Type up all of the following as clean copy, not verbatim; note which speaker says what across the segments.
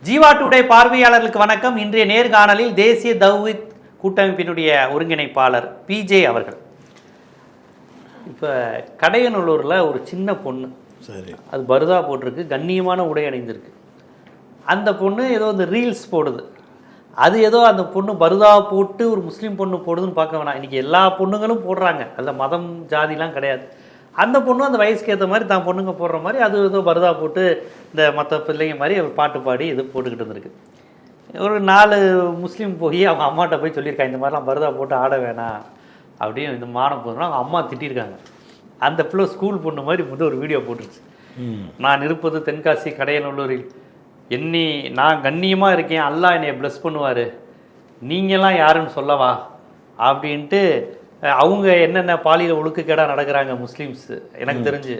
Speaker 1: Jeeva today பார்வையாளர்களுக்கு வணக்கம். இன்றைய நேர்காணலில் தேசிய தௌஹீத் கூட்டமைப்பினுடைய ஒருங்கிணைப்பாளர் பிஜே அவர்கள். இப்போ கடையநல்லூரில் ஒரு சின்ன பொண்ணு, சரி, அது பருதா போட்டிருக்கு, கண்ணியமான உடை அணிந்திருக்கு. அந்த பொண்ணு ஏதோ அந்த ரீல்ஸ் போடுது. அது ஏதோ அந்த பொண்ணு பருதா போட்டு ஒரு முஸ்லீம் பொண்ணு போடுதுன்னு பார்க்க வேணாம். இன்றைக்கி எல்லா பொண்ணுங்களும் போடுறாங்க, அதில் மதம் ஜாதிலாம் கிடையாது. அந்த பொண்ணு அந்த வயசுக்கு ஏற்ற மாதிரி தான் பொண்ணுங்க போடுற மாதிரி அது ஏதோ பருதா போட்டு இந்த மற்ற பிள்ளைங்க மாதிரி பாட்டு பாடி இது போட்டுக்கிட்டு இருந்திருக்கு. ஒரு 4 முஸ்லீம் போய் அவங்க அம்மாட்ட போய் சொல்லியிருக்காங்க, இந்த மாதிரிலாம் பருதா போட்டு ஆட வேணாம் அப்படின்னு இந்த மானம் போதுன்னா அவங்க அம்மா திட்டிருக்காங்க. அந்த பிள்ளை ஸ்கூல் பொண்ணு மாதிரி ஒரு வீடியோ போட்டுருச்சு. நான் இருப்பது தென்காசி கடையநல்லூரில், நான் கண்ணியமாக இருக்கேன், அல்லாஹ் என்னை ப்ளஸ் பண்ணுவார், நீங்களாம் யாருன்னு சொல்லவா அப்படின்ட்டு அவங்க என்னென்ன பாலியல் ஒழுக்குக்கேடாக நடக்கிறாங்க முஸ்லீம்ஸ் எனக்கு தெரிஞ்சு.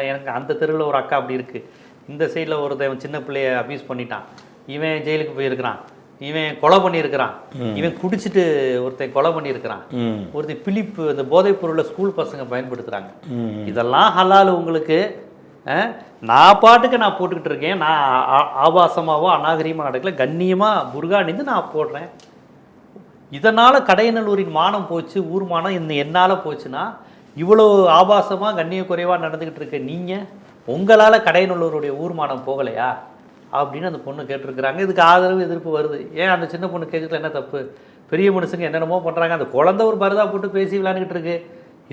Speaker 1: எனக்கு அந்த தெருவில் ஒரு அக்கா அப்படி இருக்குது, இந்த சைடில் ஒருத்தன் சின்ன பிள்ளைய அபியூஸ் பண்ணிட்டான், இவன் ஜெயிலுக்கு போயிருக்கிறான், இவன் கொலை பண்ணியிருக்கிறான், இவன் குடிச்சிட்டு ஒருத்தன் கொலை பண்ணியிருக்கிறான், ஒருத்தன் பிலிப்பு இந்த போதைப் பொருளை ஸ்கூல் பசங்க பயன்படுத்துகிறாங்க. இதெல்லாம் ஹலால் உங்களுக்கு? நான் பாட்டுக்கு நான் போட்டுக்கிட்டு இருக்கேன், நான் ஆபாசமாவோ அநாகரீகமாக நடக்கல, கண்ணியமாக புர்கா அணிந்து நான் போடுறேன். இதனால் கடையநல்லூரின் மானம் போச்சு, ஊர் மானம் என்னால் போச்சுன்னா இவ்வளோ ஆபாசமாக கண்ணிய குறைவாக நடந்துக்கிட்டு இருக்க நீங்கள், உங்களால் கடையநல்லூருடைய ஊர் மானம் போகலையா அப்படின்னு அந்த பொண்ணு கேட்டிருக்கிறாங்க. இதுக்கு ஆதரவு எதிர்ப்பு வருது. ஏன் அந்த சின்ன பொண்ணு கேட்கறதுல என்ன தப்பு? பெரிய மனுஷங்க என்னென்னமோ பண்ணுறாங்க, அந்த குழந்தை ஒரு பரதா போட்டு பேசி விளையாண்டுக்கிட்டு இருக்கு,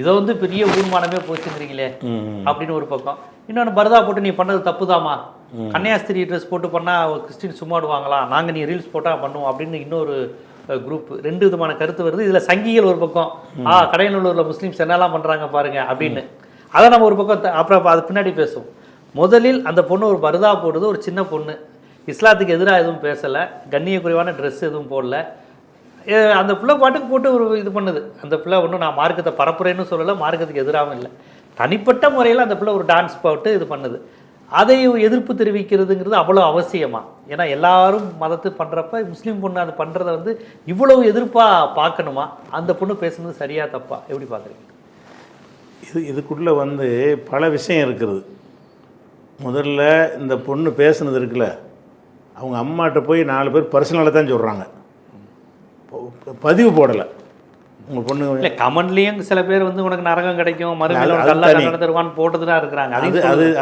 Speaker 1: இதை பெரிய ஊர்மானமே போச்சுங்கிறீங்களே அப்படின்னு ஒரு பக்கம். இன்னொன்று, பரதா போட்டு நீ பண்ணது தப்பு தாமா, கன்னியாஸ்திரி ட்ரெஸ் போட்டு பண்ணால் கிறிஸ்டின் சும்மாடுவாங்களா, நாங்கள் நீ ரீல்ஸ் போட்டால் பண்ணுவோம் அப்படின்னு இன்னொரு குரூப். 2 விதமான கருத்து வருது. இதில் சங்கிகள் ஒரு பக்கம், கடையநல்லூரில் முஸ்லீம்ஸ் என்னெல்லாம் பண்ணுறாங்க பாருங்க அப்படின்னு. அதை நம்ம ஒரு பக்கம் அப்புறம் அது பின்னாடி பேசுவோம். முதலில் அந்த பொண்ணு ஒரு பருதா போடுது, ஒரு சின்ன பொண்ணு, இஸ்லாத்துக்கு எதிராக எதுவும் பேசலை, கண்ணிய குறைவான ட்ரெஸ் எதுவும் போடல, அந்த பிள்ளை பாட்டுக்கு போட்டு ஒரு இது பண்ணுது. அந்த பிள்ளை ஒன்றும் நான் மார்க்கத்தை பரப்புறேன்னு சொல்லலை, மார்க்கத்துக்கு எதிராகவும் இல்லை, தனிப்பட்ட முறையில் அந்த பிள்ளை ஒரு டான்ஸ் போட்டு இது பண்ணுது. அதை எதிர்ப்பு தெரிவிக்கிறதுங்கிறது அவ்வளோ அவசியமா? ஏன்னா எல்லாரும் மதத்து பண்ணுறப்ப முஸ்லீம் பொண்ணு அது பண்ணுறத இவ்வளவு எதிர்ப்பாக பார்க்கணுமா? அந்த பொண்ணு பேசுனது சரியா தப்பா, எப்படி பார்க்குறீங்க?
Speaker 2: இதுக்குள்ளே பல விஷயம் இருக்கிறது. முதல்ல இந்த பொண்ணு பேசுனது இருக்குல்ல, அவங்க அம்மாட்ட போய் 4 பேர் பர்சனலாக தான் சொல்கிறாங்க, பதிவு போடலை. உங்கள் பொண்ணு
Speaker 1: இல்லை, கமெண்ட்லேயும் சில பேர் உனக்கு நரகம் கிடைக்கும், மறுபடியும் தருவான்னு போட்டது தான் இருக்கிறாங்க.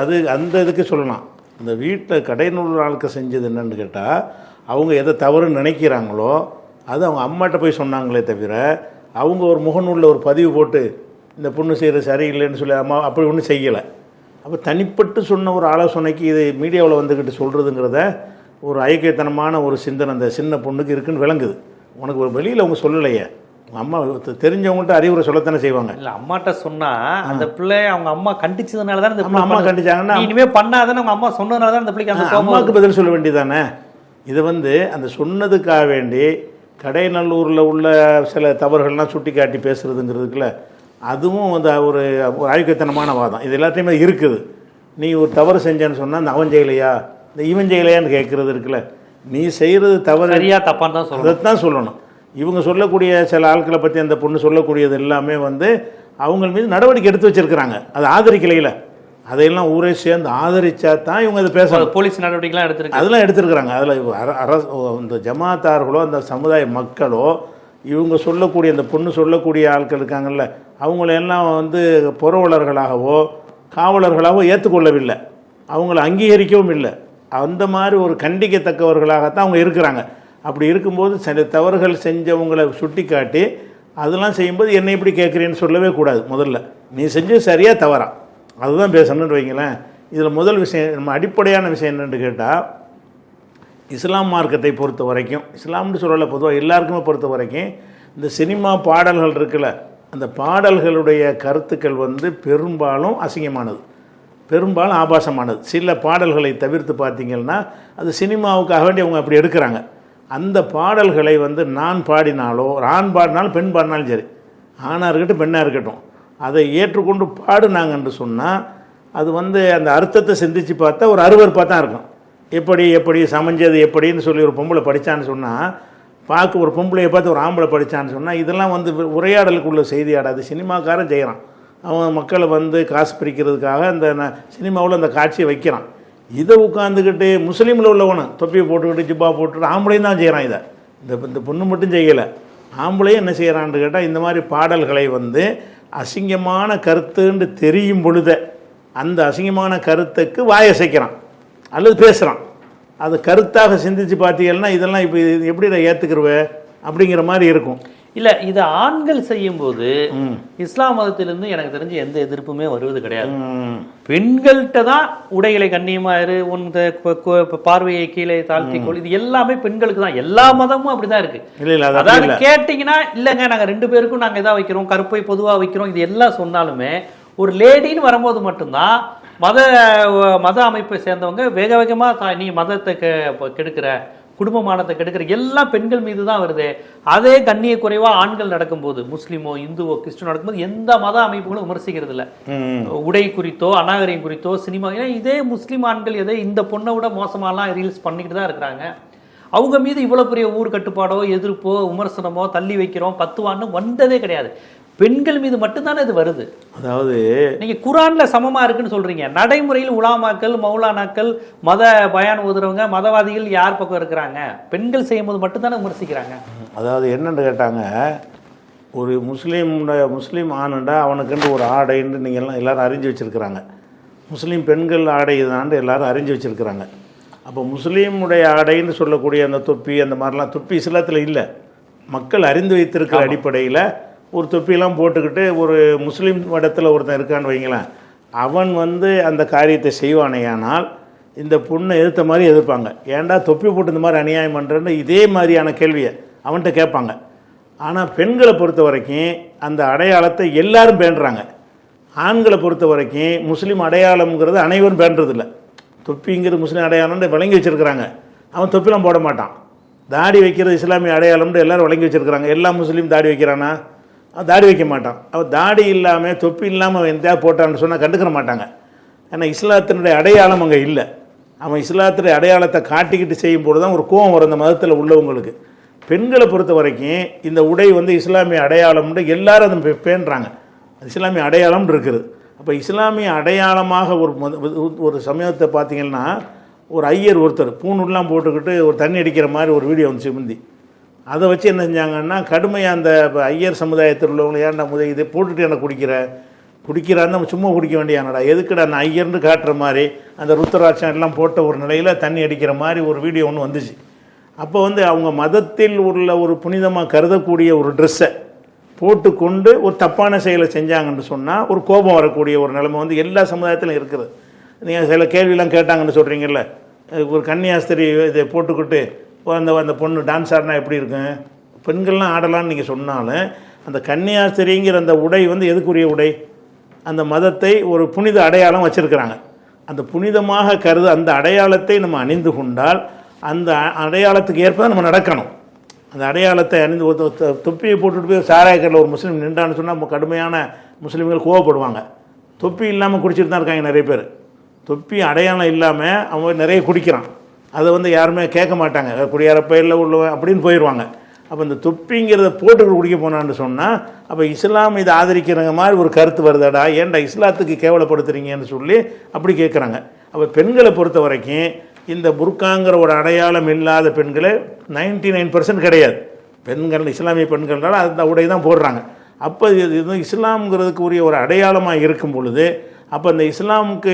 Speaker 2: அது அந்த இதுக்கு சொல்லலாம். இந்த வீட்டில் கடைநல்லூர் ஆளுக்க செஞ்சது என்னன்னு கேட்டால், அவங்க எதை தவறுன்னு நினைக்கிறாங்களோ அது அவங்க அம்மாட்ட போய் சொன்னாங்களே தவிர, அவங்க ஒரு முகநூலில் ஒரு பதிவு போட்டு இந்த பொண்ணு செய்கிறது சரியில்லைன்னு சொல்லி அம்மா அப்படி ஒன்றும் செய்யலை. அப்போ தனிப்பட்டு சொன்ன ஒரு ஆலோசனைக்கு இது மீடியாவில் வந்துக்கிட்டு சொல்கிறதுங்கிறத ஒரு ஐக்கியத்தனமான ஒரு சிந்தனை அந்த சின்ன பொண்ணுக்கு இருக்குன்னு விளங்குது. உனக்கு ஒரு வெளியில் அவங்க சொல்லலையே, அம்மா தெரிஞ்சவங்கள்ட்ட அறிவுரை சொல்லத்தானே செய்வாங்க.
Speaker 1: இல்லை, அம்மாட்ட சொன்னால் அந்த பிள்ளை அவங்க அம்மா கண்டிச்சதுனால தான் இந்த
Speaker 2: அம்மா கண்டிச்சாங்கன்னா,
Speaker 1: இனிமேல் பண்ணாதானே அவங்க அம்மா சொன்னதுனால தான் அந்த பிள்ளைக்கு அந்த
Speaker 2: அம்மாவுக்கு பதில் சொல்ல வேண்டியதானே. இது அந்த சொன்னதுக்காக வேண்டி கடைநல்லூரில் உள்ள சில தவறுகள்லாம் சுட்டி காட்டி பேசுகிறதுங்கிறதுக்குள்ள அதுவும் ஒரு ஆய்வுத்தனமான வாதம். இது எல்லாத்தையுமே இருக்குது. நீ ஒரு தவறு செஞ்சேன்னு சொன்னால் இந்த அவன் செய்யலையா, இந்த இவன் செய்யலையான்னு கேட்குறது இருக்குல்ல. நீ செய்கிறது தவறு
Speaker 1: சரியா தப்பான்னு தான் சொல்லணும்,
Speaker 2: அதைத்தான் சொல்லணும். இவங்க சொல்லக்கூடிய சில ஆட்களை பற்றி அந்த பொண்ணு சொல்லக்கூடியது எல்லாமே அவங்க மீது நடவடிக்கை எடுத்து வச்சிருக்கிறாங்க. அது ஆதரிக்கலையில் அதையெல்லாம் ஊரே சேர்ந்து ஆதரிச்சா தான் இவங்க அதை பேச
Speaker 1: போலீஸ் நடவடிக்கைலாம் எடுத்துருக்கு,
Speaker 2: அதெல்லாம் எடுத்துருக்குறாங்க. அதில் இந்த ஜமாத்தார்களோ அந்த சமுதாய மக்களோ இவங்க சொல்லக்கூடிய அந்த பொண்ணு சொல்லக்கூடிய ஆட்கள் இருக்காங்கல்ல, அவங்களெல்லாம் புரவலர்களாகவோ காவலர்களாகவோ ஏற்றுக்கொள்ளவில்லை, அவங்கள அங்கீகரிக்கவும் இல்லை. அந்த மாதிரி ஒரு கண்டிக்கத்தக்கவர்களாகத்தான் அவங்க இருக்கிறாங்க. அப்படி இருக்கும்போது சில தவறுகள் செஞ்சவங்களை சுட்டி காட்டி அதெல்லாம் செய்யும்போது என்னை இப்படி கேட்குறேன்னு சொல்லவே கூடாது. முதல்ல நீ செஞ்சது சரியாக தவறா அதுதான் பேசணுன்னு வைங்களேன். இதில் முதல் விஷயம், நம்ம அடிப்படையான விஷயம் என்னென்னு கேட்டால், இஸ்லாம் மார்க்கத்தை பொறுத்த வரைக்கும், இஸ்லாம்னு சொல்லலை, பொதுவாக எல்லாருக்குமே பொறுத்த வரைக்கும் இந்த சினிமா பாடல்கள் இருக்குல்ல, அந்த பாடல்களுடைய கருத்துக்கள் பெரும்பாலும் அசிங்கமானது, பெரும்பாலும் ஆபாசமானது. சில பாடல்களை தவிர்த்து பார்த்திங்கன்னா அது சினிமாவுக்காக வேண்டி அவங்க அப்படி எடுக்கிறாங்க. அந்த பாடல்களை நான் பாடினாலோ ஆண் பாடினாலும் பெண் பாடினாலும் சரி, ஆணாக இருக்கட்டும் பெண்ணாக இருக்கட்டும், அதை ஏற்றுக்கொண்டு பாடுனாங்கன்னு சொன்னால் அது அந்த அர்த்தத்தை சிந்தித்து பார்த்தா ஒரு அருவருப்பாக தான் இருக்கும். எப்படி சமைஞ்சது எப்படின்னு சொல்லி ஒரு பொம்பளை படித்தான்னு சொன்னால், பார்க்க ஒரு பொம்பளையை பார்த்து ஒரு ஆம்பளை படித்தான்னு சொன்னால் இதெல்லாம் உரையாடலுக்குள்ள செய்தியாடாது. சினிமாக்காரன் செய்கிறான், அவன் மக்களை காசு பிரிக்கிறதுக்காக அந்த சினிமாவில் அந்த காட்சியை வைக்கிறான். இதை உட்காந்துக்கிட்டு முஸ்லீமில் உள்ளவனும் தொப்பியை போட்டுக்கிட்டு ஜிப்பா போட்டுக்கிட்டு ஆம்பளையும் தான் செய்கிறான் இதை. இந்த பொண்ணு மட்டும் செய்யலை, ஆம்பளையும் என்ன செய்கிறான்னு கேட்டால் இந்த மாதிரி பாடல்களை வந்து அசிங்கமான கருத்துன்னு தெரியும் பொழுது அந்த அசிங்கமான கருத்துக்கு வாயசைக்கிறான் அல்லது பேசுகிறான். அது கருத்தாக சிந்திச்சு பார்த்தீங்கன்னா இதெல்லாம் இப்போ எப்படி நான் ஏற்றுக்கிறவ அப்படிங்கிற மாதிரி இருக்கும்.
Speaker 1: இல்லை, இதை ஆண்கள் செய்யும்போது இஸ்லாம் மதத்திலிருந்து எனக்கு தெரிஞ்சு எந்த எதிர்ப்புமே வருவது கிடையாது. பெண்கள்கிட்ட தான் உடைகளை கண்ணியமாயிரு, உன் பார்வையை கீழே தாழ்த்திக்கொள், இது எல்லாமே பெண்களுக்கு தான். எல்லா மதமும் அப்படிதான் இருக்கு. அதாவது கேட்டீங்கன்னா இல்லைங்க நாங்கள் 2 பேருக்கும் நாங்கள் இதாக வைக்கிறோம், கருப்பை பொதுவாக வைக்கிறோம், இது எல்லாம் சொன்னாலுமே ஒரு லேடின்னு வரும்போது மட்டும்தான் மத அமைப்பை சேர்ந்தவங்க வேக வேகமாக நீ மதத்தை கெடுக்கிற, குடும்பமானத்தை கெடுக்கிற, எல்லாம் பெண்கள் மீது தான் வருது. அதே கண்ணிய குறைவா ஆண்கள் நடக்கும்போது, முஸ்லீமோ இந்துவோ கிறிஸ்டினோ நடக்கும்போது எந்த மத அமைப்புகளும் விமர்சிக்கிறது இல்லை. உடை குறித்தோ அநாகரிகம் குறித்தோ சினிமா, ஏன்னா இதே முஸ்லீம் ஆண்கள் எதை இந்த பொண்ணை விட மோசமாலாம் ரீல்ஸ் பண்ணிக்கிட்டு தான் இருக்கிறாங்க. அவங்க மீது இவ்வளோ பெரிய ஊர் கட்டுப்பாடோ எதிர்ப்போ விமர்சனமோ தள்ளி வைக்கிறோம் 10 வான்னு வந்ததே கிடையாது. பெண்கள் மீது மட்டும்தானே இது வருது.
Speaker 2: அதாவது
Speaker 1: நீங்க குரான்ல சமமா இருக்குன்னு சொல்றீங்க, நடைமுறையில் உலாமாக்கள் மௌலானாக்கள் மத பயான் ஓதுறவங்க மதவாதிகள் யார் பக்கம் இருக்கிறாங்க? பெண்கள் செய்யும் போது மட்டும்தானே விமர்சிக்கிறாங்க.
Speaker 2: அதாவது என்னன்னு கேட்டாங்க, ஒரு முஸ்லீம் ஆணுண்டா அவனுக்குன்னு ஒரு ஆடைன்னு நீங்கள் எல்லாரும் அறிஞ்சு வச்சுருக்கிறாங்க. முஸ்லீம் பெண்கள் ஆடை இதாண்டு எல்லாரும் அறிஞ்சு வச்சுருக்கிறாங்க. அப்போ முஸ்லீமுடைய ஆடைன்னு சொல்லக்கூடிய அந்த தொப்பி அந்த மாதிரிலாம் தொப்பி இஸ்லாத்தில் இல்லை. மக்கள் அறிந்து வைத்திருக்கிற அடிப்படையில் ஒரு தொப்பியெல்லாம் போட்டுக்கிட்டு ஒரு முஸ்லீம் இடத்துல ஒருத்தன் இருக்கான்னு வைங்களேன், அவன் வந்து அந்த காரியத்தை செய்வானேயானால் இந்த பொண்ணை எதிர்த்த மாதிரி எதிர்ப்பாங்க. ஏன்டா தொப்பி போட்டு இந்த மாதிரி அநியாயம் பண்ணுறேன்னு இதே மாதிரியான கேள்வியை அவன்கிட்ட கேட்பாங்க. ஆனால் பெண்களை பொறுத்த வரைக்கும் அந்த அடையாளத்தை எல்லாரும் பேண்டுறாங்க. ஆண்களை பொறுத்த வரைக்கும் முஸ்லீம் அடையாளம்ங்கிறது அனைவரும் பேண்டுறதில்லை. தொப்பிங்கிறது முஸ்லீம் அடையாளம்னு வழங்கி வச்சுருக்கிறாங்க. அவன் தொப்பிலாம் போட மாட்டான். தாடி வைக்கிறது இஸ்லாமிய அடையாளம்னு எல்லோரும் வழங்கி வச்சுருக்கிறாங்க. எல்லா முஸ்லீம் தாடி வைக்கிறானா? தாடி வைக்க மாட்டான். அவன் தாடி இல்லாமல் தொப்பி இல்லாமல் அவன் எந்த போட்டான்னு சொன்னால் கண்டுக்கிற மாட்டாங்க. ஏன்னா இஸ்லாத்தினுடைய அடையாளம் அங்கே இல்லை. அவன் இஸ்லாத்தினுடைய அடையாளத்தை காட்டிக்கிட்டு செய்யும்போது தான் ஒரு கோபம் வரும் அந்த மதத்தில் உள்ளவங்களுக்கு. பெண்களை பொறுத்த வரைக்கும் இந்த உடை வந்து இஸ்லாமிய அடையாளம்னு எல்லாரும் அதை பேணுறாங்க. இஸ்லாமிய அடையாளம் இருக்குது. அப்போ இஸ்லாமிய அடையாளமாக ஒரு சமயத்தை பார்த்தீங்கன்னா ஒரு ஐயர் ஒருத்தர் பூணுலாம் போட்டுக்கிட்டு ஒரு தண்ணி அடிக்கிற மாதிரி ஒரு வீடியோ வந்துச்சு முந்தி. அதை வச்சு என்ன செஞ்சாங்கன்னா கடுமையாக அந்த ஐயர் சமுதாயத்தில் உள்ளவங்க ஏன்டா இதை போட்டுட்டு என்ன குடிக்கிறான்னு நம்ம சும்மா குடிக்க வேண்டியானடா, எதுக்குடா நான் ஐயர்னு காட்டுற மாதிரி அந்த ருத்ராட்சம் எல்லாம் போட்ட ஒரு நிலையில் தண்ணி அடிக்கிற மாதிரி ஒரு வீடியோ ஒன்று வந்துச்சு. அப்போ வந்து அவங்க மதத்தில் உள்ள ஒரு புனிதமாக கருதக்கூடிய ஒரு ட்ரெஸ்ஸை போட்டுக்கொண்டு ஒரு தப்பான செயலை செஞ்சாங்கன்னு சொன்னால் ஒரு கோபம் வரக்கூடிய ஒரு நிலைமை வந்து எல்லா சமுதாயத்திலும் இருக்குது. நீங்கள் சில கேள்வியெல்லாம் கேட்டாங்கன்னு சொல்கிறீங்கல்ல, ஒரு கன்னியாஸ்திரி இதை போட்டுக்கிட்டு அந்த பொண்ணு டான்ஸ் ஆடினா எப்படி இருக்கும், பெண்கள்லாம் ஆடலான்னு நீங்கள் சொன்னாலும் அந்த கன்னியாஸ்திரிங்கிற அந்த உடை வந்து எதுக்குரிய உடை? அந்த மதத்தை ஒரு புனித அடையாளம் வச்சுருக்கிறாங்க. அந்த புனிதமாக அந்த அடையாளத்தை நம்ம அணிந்து கொண்டால் அந்த அடையாளத்துக்கு ஏற்ப நம்ம நடக்கணும். அந்த அடையாளத்தை அணிந்து தொப்பியை போட்டுட்டு போய் சாராயக்கரில் ஒரு முஸ்லீம் நின்றான்னு சொன்னால் கடுமையான முஸ்லீம்கள் கோவப்படுவாங்க. தொப்பி இல்லாமல் குடிச்சிட்டு தான் இருக்காங்க நிறைய பேர். தொப்பி அடையாளம் இல்லாமல் அவன் நிறைய குடிக்கிறான். அதை வந்து யாருமே கேட்க மாட்டாங்க, குடியாரப்ப இல்லை உள்ளவன் அப்படின்னு போயிடுவாங்க. அப்போ இந்த தொப்பிங்கிறத போட்டுக்கிட்டு குடிக்க போனான்னு சொன்னால் அப்போ இஸ்லாம் இதை ஆதரிக்கிறங்க மாதிரி ஒரு கருத்து வருதாடா, ஏன்டா இஸ்லாத்துக்கு கேவலப்படுத்துறீங்கன்னு சொல்லி அப்படி கேட்குறாங்க. அப்போ பெண்களை பொறுத்த வரைக்கும் இந்த புர்காங்கிற ஒரு அடையாளம் இல்லாத பெண்களே 99% கிடையாது. பெண்கள் இஸ்லாமிய பெண்கள்னால அந்த உடை தான் போடுறாங்க. அப்போ இது இஸ்லாம்ங்கிறதுக்கு உரிய ஒரு அடையாளமாக இருக்கும் பொழுது அப்போ அந்த இஸ்லாமுக்கு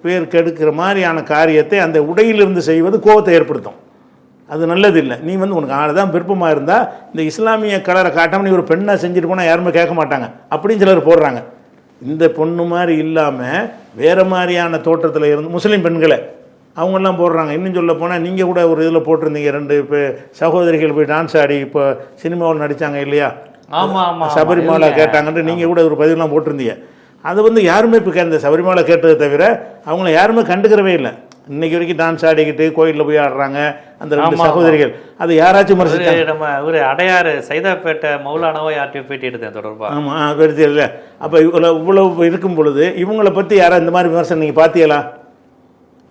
Speaker 2: பேர் கெடுக்கிற மாதிரியான காரியத்தை அந்த உடையிலிருந்து செய்வது கோபத்தை ஏற்படுத்தும். அது நல்லதில்லை. நீ வந்து உனக்கு அதுதான் விருப்பமாக இருந்தால் இந்த இஸ்லாமிய கலரை காட்டாமல் நீ ஒரு பெண்ணை செஞ்சுட்டு போனால் யாருமே கேட்க மாட்டாங்க அப்படின்னு சிலர் போடுறாங்க. இந்த பொண்ணு மாதிரி இல்லாமல் வேறு மாதிரியான தோற்றத்தில் இருந்து முஸ்லீம் பெண்களை அவங்கெல்லாம் போடுறாங்க. இன்னும் சொல்ல போனால் நீங்கள் கூட ஒரு இதில் போட்டிருந்தீங்க, 2 சகோதரிகள் போய் டான்ஸ் ஆடி இப்போ சினிமாவில் நடித்தாங்க இல்லையா, சபரிமலை கேட்டாங்கன்ட்டு நீங்கள் கூட ஒரு பதிவுலாம் போட்டிருந்தீங்க. அது வந்து யாருமே இப்போ இந்த சபரிமலை கேட்டதை தவிர அவங்கள யாருமே கண்டுக்கிறவே இல்லை. இன்னைக்கு வரைக்கும் டான்ஸ் ஆடிக்கிட்டு கோயிலில் போய் ஆடுறாங்க அந்த 2 சகோதரிகள். அது யாராச்சும்
Speaker 1: நம்ம ஒரு அடையாறு சைதாப்பேட்டை மௌலானாவோ யார்ட்டையும் பேட்டி எடுத்தேன் தொடர்பாக.
Speaker 2: ஆமாம் பெருத்து இல்லை. அப்போ இவ்வளவு இருக்கும் பொழுது இவங்களை பற்றி யாரும் இந்த மாதிரி விமர்சனம் நீங்கள் பார்த்தீங்களா?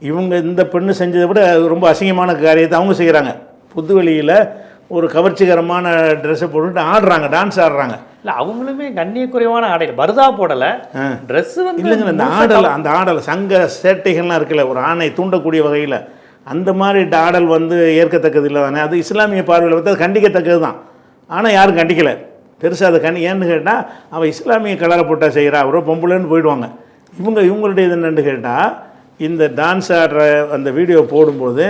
Speaker 2: இவங்க இந்த பெண்ணு செஞ்சதை விட ரொம்ப அசிங்கமான காரியத்தை அவங்க செய்கிறாங்க. புதுவெளியில் ஒரு கவர்ச்சிகரமான ட்ரெஸ்ஸை போட்டுட்டு ஆடுறாங்க, டான்ஸ் ஆடுறாங்க.
Speaker 1: இல்ல அவங்களுமே கண்ணிய குறைவான ஆடை பர்தா போடல, ட்ரெஸ் வந்து
Speaker 2: இல்லைங்க. அந்த ஆடல் சங்க சேட்டைகள்லாம் இருக்குல்ல, ஒரு ஆணை தூண்டக்கூடிய வகையில் அந்த மாதிரி ஆடல் வந்து ஏற்கத்தக்கது இல்லை தானே. அது இஸ்லாமிய பார்வையில் வந்து அது கண்டிக்கத்தக்கது தான். ஆனால் யாரும் கண்டிக்கலை பெருசாக அதை ஏன்னு கேட்டால் அவள் இஸ்லாமிய கலரை போட்டால் செய்கிறா, அவரோ பொம்பளைன்னு போயிடுவாங்க. இவங்களுடைய இது என்னென்னு கேட்டால், இந்த டான்ஸ் ஆடுற அந்த வீடியோ போடும்போது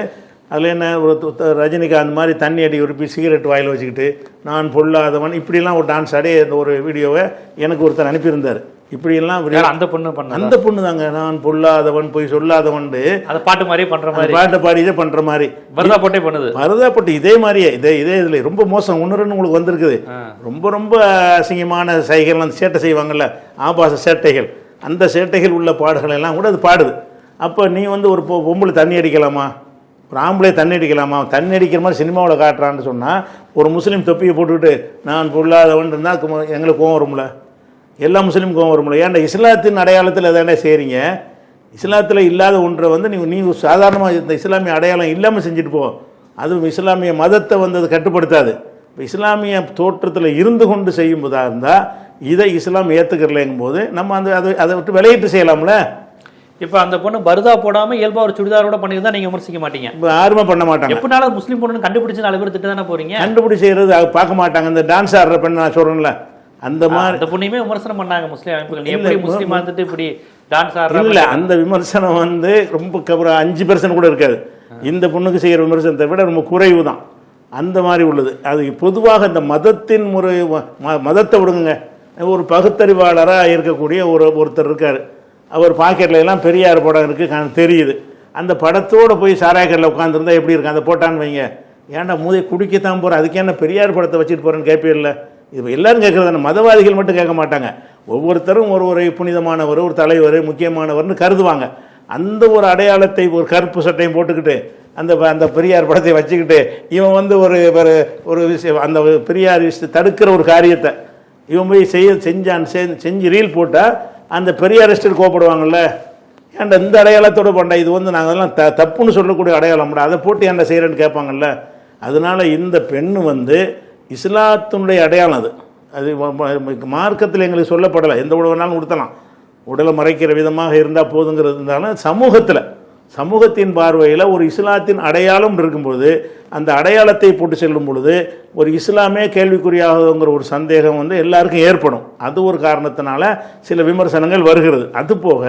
Speaker 2: அதில் என்ன ஒரு ரஜினிகாந்த் மாதிரி தண்ணி அடி உருப்பி சிகரெட் வாயில் வச்சுக்கிட்டு நான் பொல்லாதவன் இப்படிலாம் ஒரு டான்ஸ் ஆடி ஒரு வீடியோவை எனக்கு ஒருத்தர் அனுப்பியிருந்தார். இப்படியெல்லாம்
Speaker 1: அந்த பொண்ணு பண்ண
Speaker 2: அந்த பொண்ணு தாங்க, நான் பொல்லாதவன் போய் சொல்லாதவன்
Speaker 1: அதை பாட்டு மாதிரி பண்ணுற மாதிரி,
Speaker 2: பாட்டை பாடியே பண்ணுற மாதிரி
Speaker 1: பரதா போட்டே பண்ணுது. பரதா
Speaker 2: போட்டு இதே மாதிரியே இதே இதில் ரொம்ப மோசம் 1-2 உங்களுக்கு வந்திருக்குது. ரொம்ப அசிங்கமான சைகைகள் அந்த சேட்டை செய்வாங்கள்ல, ஆபாச சேட்டைகள், அந்த சேட்டைகள் உள்ள பாடுகள் எல்லாம் கூட அது பாடுது. அப்போ நீ வந்து ஒரு பொம்பளை தண்ணி அடிக்கலாமா, ஒரு ஆம்பளை தண்ணி அடிக்கலாமா, தண்ணி அடிக்கிற மாதிரி சினிமாவில் காட்டுறான்னு சொன்னால் ஒரு முஸ்லீம் தொப்பியை போட்டுக்கிட்டு நான் பொல்லாதவன் இருந்தால் எங்களுக்கு கோவம் வரும்ல, எல்லா முஸ்லீம் கோவம் வரும்ல. ஏன்டா இஸ்லாத்தின் அடையாளத்தில் எதானே செய்கிறீங்க, இஸ்லாத்தில் இல்லாத ஒன்றை வந்து நீ சாதாரணமாக இந்த இஸ்லாமிய அடையாளம் இல்லாமல் செஞ்சுட்டு போ, அதுவும் இஸ்லாமிய மதத்தை வந்து அது கட்டுப்படுத்தாது. இப்போ இஸ்லாமிய தோற்றத்தில் இருந்து கொண்டு செய்யும்போதாக இருந்தால் இதை இஸ்லாம் ஏற்றுக்கிறலைங்கும் போது நம்ம அதை விட்டு விளையிட்டு செய்யலாம்ல.
Speaker 1: இப்போ அந்த பொண்ணு பர்தா போடாம இயல்பா ஒரு சுடிதாரோட பண்ணியிருந்தா நீங்க விமர்சிக்க மாட்டீங்க.
Speaker 2: இப்போ யாருமே பண்ண மாட்டாங்க.
Speaker 1: எப்படினாலும் முஸ்லீம் பொண்ணு கண்டுபிடிச்சு 4 பேர் திட்டு தானே போறீங்க.
Speaker 2: கண்டுபிடிச்சு செய்யறது பார்க்க மாட்டாங்க. இந்த டான்ஸ் ஆடுற பெண் நான் சொல்றேன்ல, அந்த மாதிரி
Speaker 1: அந்த பொண்ணையுமே விமர்சனம் பண்ணாங்க முஸ்லீம் அமைப்புகள். நீ எப்படி முஸ்லீம் வந்துட்டு இப்படி டான்ஸ் ஆடுற
Speaker 2: இல்லை, அந்த விமர்சனம் வந்து ரொம்ப 5% கூட இருக்காது. இந்த பொண்ணுக்கு செய்கிற விமர்சனத்தை விட ரொம்ப குறைவு தான். அந்த மாதிரி உள்ளது. அது பொதுவாக இந்த மதத்தின் முறை மதத்தை விடுங்க, ஒரு பகுத்தறிவாளராக இருக்கக்கூடிய ஒருத்தர் இருக்கார். அவர் பாக்கெட்டில் எல்லாம் பெரியார் படம் இருக்குது தெரியுது. அந்த படத்தோடு போய் சாராயக்கரில் உட்காந்துருந்தா எப்படி இருக்கு, அந்த போட்டான்னு வைங்க, ஏன்டா மூதை குடிக்கத்தான் போகிறேன், அதுக்கு என்ன பெரியார் படத்தை வச்சுட்டு போகிறேன்னு கேட்பீர்ல. இது எல்லோரும் கேட்குறது, மதவாதிகள் மட்டும் கேட்க மாட்டாங்க. ஒவ்வொருத்தரும் ஒரு புனிதமானவர், ஒரு தலைவர், முக்கியமானவர்னு கருதுவாங்க. அந்த ஒரு அடையாளத்தை ஒரு கருப்பு சட்டையும் போட்டுக்கிட்டு அந்த பெரியார் படத்தை வச்சுக்கிட்டு இவன் வந்து ஒரு விஷயம் அந்த பெரியார் தடுக்கிற ஒரு காரியத்தை இவன் போய் செஞ்சு ரீல் போட்டால் அந்த பெரியாரிஸ்டர் கோப்படுவாங்கள்ல, ஏன்டா இந்த அடையாளத்தோடு பண்ணா, இது வந்து நாங்கள் அதெல்லாம் தப்புன்னு சொல்லக்கூடிய அடையாளம்டா, அதை போட்டு ஏன்டா செய்கிறேன்னு கேட்பாங்கல்ல. அதனால் இந்த பெண்ணு வந்து இஸ்லாத்தினுடைய அடையாளம். அது மார்க்கத்தில் எங்களுக்கு சொல்லப்படலை. எந்த உடல் வேணாலும் உடுத்தலாம், உடலை மறைக்கிற விதமாக இருந்தால் போதுங்கிறது இருந்தாலும் சமூகத்தின் பார்வையில் ஒரு இஸ்லாத்தின் அடையாளம் இருக்கும்பொழுது அந்த அடையாளத்தை போட்டு செல்லும் பொழுது ஒரு இஸ்லாமே கேள்விக்குறியாகுங்கிற ஒரு சந்தேகம் வந்து எல்லாருக்கும் ஏற்படும். அது ஒரு காரணத்தினால சில விமர்சனங்கள் வருகிறது. அதுபோக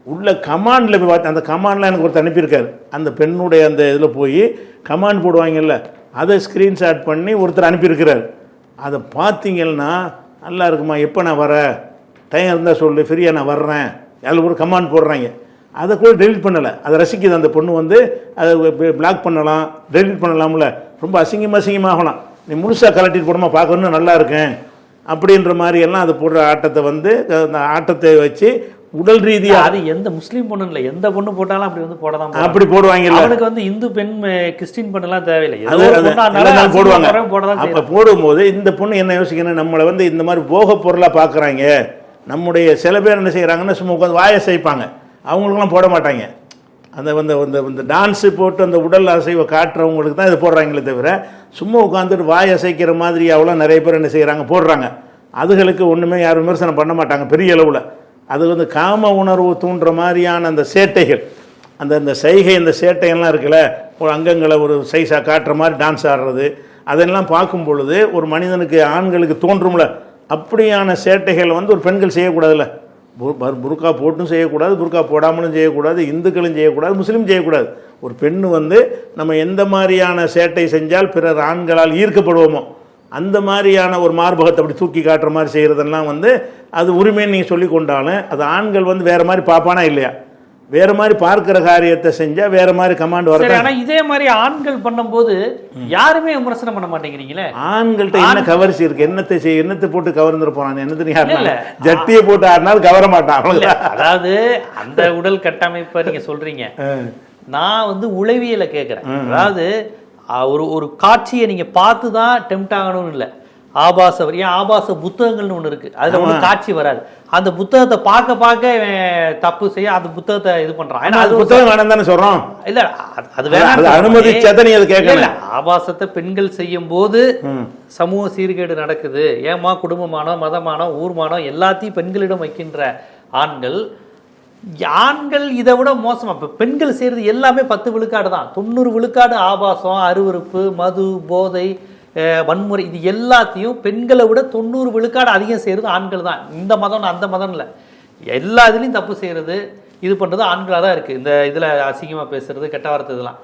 Speaker 2: உள்ள கமாண்டில் போய் பார்த்து, அந்த கமாண்டில் எனக்கு ஒருத்தர் அனுப்பியிருக்காரு, அந்த பெண்ணுடைய அந்த இதில் போய் கமாண்ட் போடுவாங்கல்ல, அதை ஸ்க்ரீன்ஷாட் பண்ணி ஒருத்தர் அனுப்பியிருக்கிறார். அதை பார்த்தீங்கன்னா நல்லா இருக்குமா, எப்போ நான் வரேன், டைம் இருந்தால் சொல்லு, ஃப்ரீயாக நான் வர்றேன், அதில் ஒரு கமாண்ட் போடுறாங்க. அதை கூட டெலிட் பண்ணலை, அதை ரசிக்குது அந்த பொண்ணு. வந்து அதை பிளாக் பண்ணலாம், டெலிட் பண்ணலாம்ல, ரொம்ப அசிங்கமாகலாம், நீ முழுசாக கலட்டிட்டு போடாம பார்க்கணுன்னு நல்லா இருக்கேன் அப்படின்ற மாதிரி எல்லாம் அது போடுற ஆட்டத்தை வந்து அந்த ஆட்டத்தை வச்சு உடல் ரீதியாக
Speaker 1: அது எந்த முஸ்லீம் பொண்ணு இல்லை, எந்த பொண்ணு போட்டாலும் அப்படி வந்து போடலாம்,
Speaker 2: அப்படி போடுவாங்க.
Speaker 1: அவனுக்கு வந்து இந்து பெண் கிறிஸ்டின் பெண்ணெல்லாம் தேவையில்லை,
Speaker 2: போடுவாங்க. அப்போ போடும்போது இந்த பொண்ணு என்ன யோசிக்கணும், நம்மளை வந்து இந்த மாதிரி போக பொருளாக பார்க்குறாங்க, நம்முடைய சில பேர் என்ன செய்கிறாங்கன்னா சும்மா உட்காந்து வாயை செய்ப்பாங்க, அவங்களுக்குலாம் போட மாட்டாங்க. அந்த வந்து டான்ஸு போட்டு அந்த உடல் அசைவை காட்டுறவங்களுக்கு தான் இதை போடுறாங்களே தவிர சும்மா உட்காந்துட்டு வாய் அசைக்கிற மாதிரி அவ்வளோ நிறைய பேர் என்ன செய்கிறாங்க போடுறாங்க. அதுகளுக்கு ஒன்றுமே யாரும் விமர்சனம் பண்ண மாட்டாங்க பெரிய அளவில். அது வந்து காம உணர்வு தூண்டுற மாதிரியான அந்த சேட்டைகள், அந்த சைகை, இந்த சேட்டைகள்லாம் இருக்குல்ல, ஒரு அங்கங்களை ஒரு சைஸாக காட்டுற மாதிரி டான்ஸ் ஆடுறது, அதெல்லாம் பார்க்கும் பொழுது ஒரு மனிதனுக்கு ஆண்களுக்கு தோன்றும்ல, அப்படியான சேட்டைகள் வந்து ஒரு பெண்கள் செய்யக்கூடாதுல்ல. புர்கா போட்டும் செய்யக்கூடாது, புர்கா போடாமலும் செய்யக்கூடாது, இந்துக்களும் செய்யக்கூடாது, முஸ்லீம் செய்யக்கூடாது. ஒரு பெண்ணு வந்து நம்ம எந்த மாதிரியான சேட்டை செஞ்சால் பிறர் ஆண்களால் ஈர்க்கப்படுவோமோ அந்த மாதிரியான ஒரு மார்பகத்தை அப்படி தூக்கி காட்டுற மாதிரி செய்கிறதெல்லாம் வந்து அது உரிமைன்னு நீங்கள் சொல்லி கொண்டாலும் அது ஆண்கள் வந்து வேறு மாதிரி பார்ப்பானா இல்லையா, வேறு மாதிரி பார்க்குற காரியத்தை செஞ்சால் வேறு மாதிரி கமாண்ட் வர.
Speaker 1: ஆனால் இதே மாதிரி ஆண்கள் பண்ணும்போது யாருமே விமர்சனம் பண்ண மாட்டேங்கிறீங்களே.
Speaker 2: ஆண்கள்கிட்ட என்ன கவர்ச்சி இருக்குது, என்னத்தை போட்டு கவர்ந்துட்டு போனான், என்னத்தை யாருனால ஜட்டியை போட்டு ஆடினாலும் கவர மாட்டான்.
Speaker 1: அதாவது அந்த உடல் கட்டமைப்பை நீங்கள் சொல்கிறீங்க, நான் வந்து உளவியலை கேட்குறேன். அதாவது ஒரு காட்சியை நீங்கள் பார்த்து தான் டெம்ட் ஆகணும்னு இல்லை, ஆபாச ஏன் ஆபாச புத்தகங்கள்னு ஒன்று இருக்கு, அதுல ஒன்றும் காட்சி வராது. அந்த புத்தகத்தை பார்க்க தப்பு செய்ய அந்த புத்தகத்தை இது பண்றான். ஏன்னா அது
Speaker 2: புத்தகம் வேணாம் தானே சொல்றோம்.
Speaker 1: இல்ல அது வேணாம்,
Speaker 2: அனுமதிச்சதை நீ அது கேட்கல.
Speaker 1: ஆபாசத்தை பெண்கள் செய்யும் போது சமூக சீர்கேடு நடக்குது. ஏமா குடும்பமானோ மதமானோ ஊர்மானோ எல்லாத்தையும் பெண்களிடம் வைக்கின்ற ஆண்கள் இதை விட மோசமா. இப்ப பெண்கள் செய்யறது எல்லாமே 10 விழுக்காடு தான். 90 விழுக்காடு ஆபாசம், அருவருப்பு, மது, போதை, வன்முறை, இது எல்லாத்தையும் பெண்களை விட 90 விழுக்காடு அதிகம் செய்யறது ஆண்கள் தான். இந்த மதம் அந்த மதம் இல்லை, எல்லா இதுலையும் தப்பு செய்யறது இது பண்றது ஆண்களாக தான் இருக்கு. இந்த இதுல அசிங்கமா பேசுறது, கெட்ட வார்த்தை இதெல்லாம்.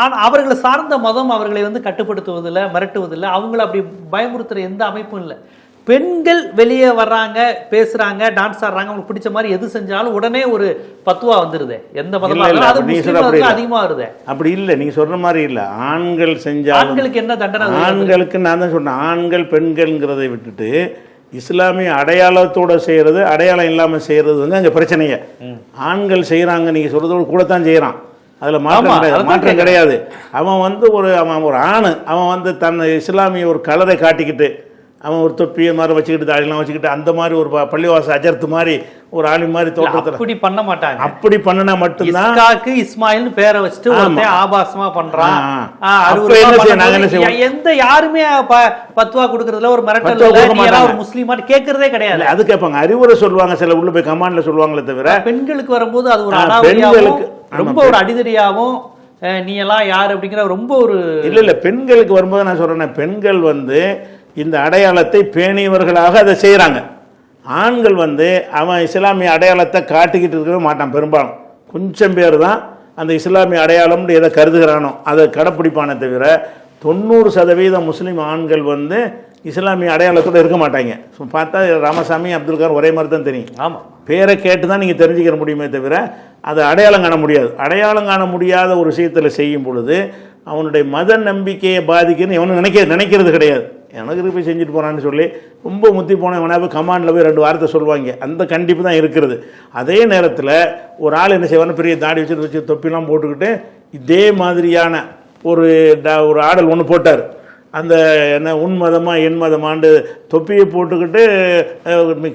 Speaker 1: ஆனால் அவர்களை சார்ந்த மதம் அவர்களை கட்டுப்படுத்துவதில்லை, மிரட்டுவதில்லை, அவங்கள அப்படி பயமுறுத்துற எந்த அமைப்பும் இல்லை. பெண்கள் வெளியே வர்றாங்க, பேசுறாங்க, டான்ஸ் ஆடுறாங்க, அவங்களுக்கு பிடிச்ச மாதிரி எது செஞ்சாலும் உடனே ஒரு பத்துவா வந்துருது. எந்த மதம் அதிகமா வருது.
Speaker 2: அப்படி இல்லை, நீங்க சொல்ற மாதிரி இல்லை. ஆண்கள் செஞ்சா
Speaker 1: ஆண்களுக்கு என்ன தண்டனை?
Speaker 2: ஆண்களுக்கு நான் தான் சொன்னேன், ஆண்கள் பெண்கள்ங்கிறதை விட்டுட்டு இஸ்லாமிய அடையாளத்தோட செய்யறது, அடையாளம் இல்லாமல் செய்யறது அங்கே பிரச்சனையே. ஆண்கள் செய்யறாங்க, நீங்க சொல்றதோடு கூட தான் செய்யறான், அதில் மாற்றம் கிடையாது. அவன் ஒரு ஆண், அவன் தன் இஸ்லாமிய ஒரு கலரை காட்டிக்கிட்டு, அவன் ஒரு தொப்பியை மாதிரி வச்சுக்கிட்டு, தாடிலாம் வச்சுக்கிட்டு, அந்த மாதிரி ஒரு பள்ளிவாச அஜர்த்து மாதிரி ஒரு ஆளி மாதிரி தோற்றத்தில்
Speaker 1: அப்படி பண்ண மாட்டாங்க.
Speaker 2: அப்படி பண்ணனா மட்டும்தான்
Speaker 1: இஸ்மாயில் பேரை வச்சுட்டு ஆபாசமா பண்றான். எந்த யாருமே பத்வா கொடுக்கறதுல ஒரு மிரட்டல் ஒரு முஸ்லீமா கேட்கறதே கிடையாது.
Speaker 2: அது கேட்பாங்க, அறிவுரை சொல்லுவாங்க, சில உள்ள போய் கமாண்ட்ல சொல்லுவாங்களே தவிர
Speaker 1: பெண்களுக்கு வரும்போது அது ஒரு அடாவடியாவும் ரொம்ப ஒரு அடிதடியாவும் நீ எல்லாம் யார் அப்படிங்கிற ரொம்ப ஒரு
Speaker 2: இல்ல பெண்களுக்கு வரும்போது நான் சொல்றேன், பெண்கள் இந்த அடையாளத்தை பேணியவர்களாக அதை செய்கிறாங்க. ஆண்கள் அவன் இஸ்லாமிய அடையாளத்தை காட்டிக்கிட்டு இருக்கவே மாட்டான். பெரும்பாலும் கொஞ்சம் பேர் தான் அந்த இஸ்லாமிய அடையாளம்னு எதை கருதுகிறானோ அதை கடைப்பிடிப்பானே தவிர 90% முஸ்லீம் ஆண்கள் இஸ்லாமிய அடையாளத்தோடு இருக்க மாட்டாங்க. பார்த்தா ராமசாமி, அப்துல் கார் ஒரே மாதிரி தான் தெரியும்.
Speaker 1: ஆமாம்,
Speaker 2: பேரை கேட்டு தான் நீங்கள் தெரிஞ்சுக்கிற முடியுமே தவிர அதை அடையாளம் காண முடியாது. அடையாளம் காண முடியாத ஒரு விஷயத்தில் செய்யும் பொழுது அவனுடைய மத நம்பிக்கையை பாதிக்குன்னு எவனும் நினைக்கிறது கிடையாது. எனக்கு போய் செஞ்சுட்டு போகிறான்னு சொல்லி ரொம்ப முத்தி போன எவனா போய் கமாண்டில் போய் 2 வார்த்தை சொல்லுவாங்க. அந்த கண்டிப்பு தான் இருக்கிறது. அதே நேரத்தில் ஒரு ஆள் என்ன செய்வான்னு பெரிய தாடி வச்சு தொப்பிலாம் போட்டுக்கிட்டு இதே மாதிரியான ஒரு ஆடல் ஒன்று போட்டார். அந்த என்ன உன்மதமா என் மதமாண்டு தொப்பியை போட்டுக்கிட்டு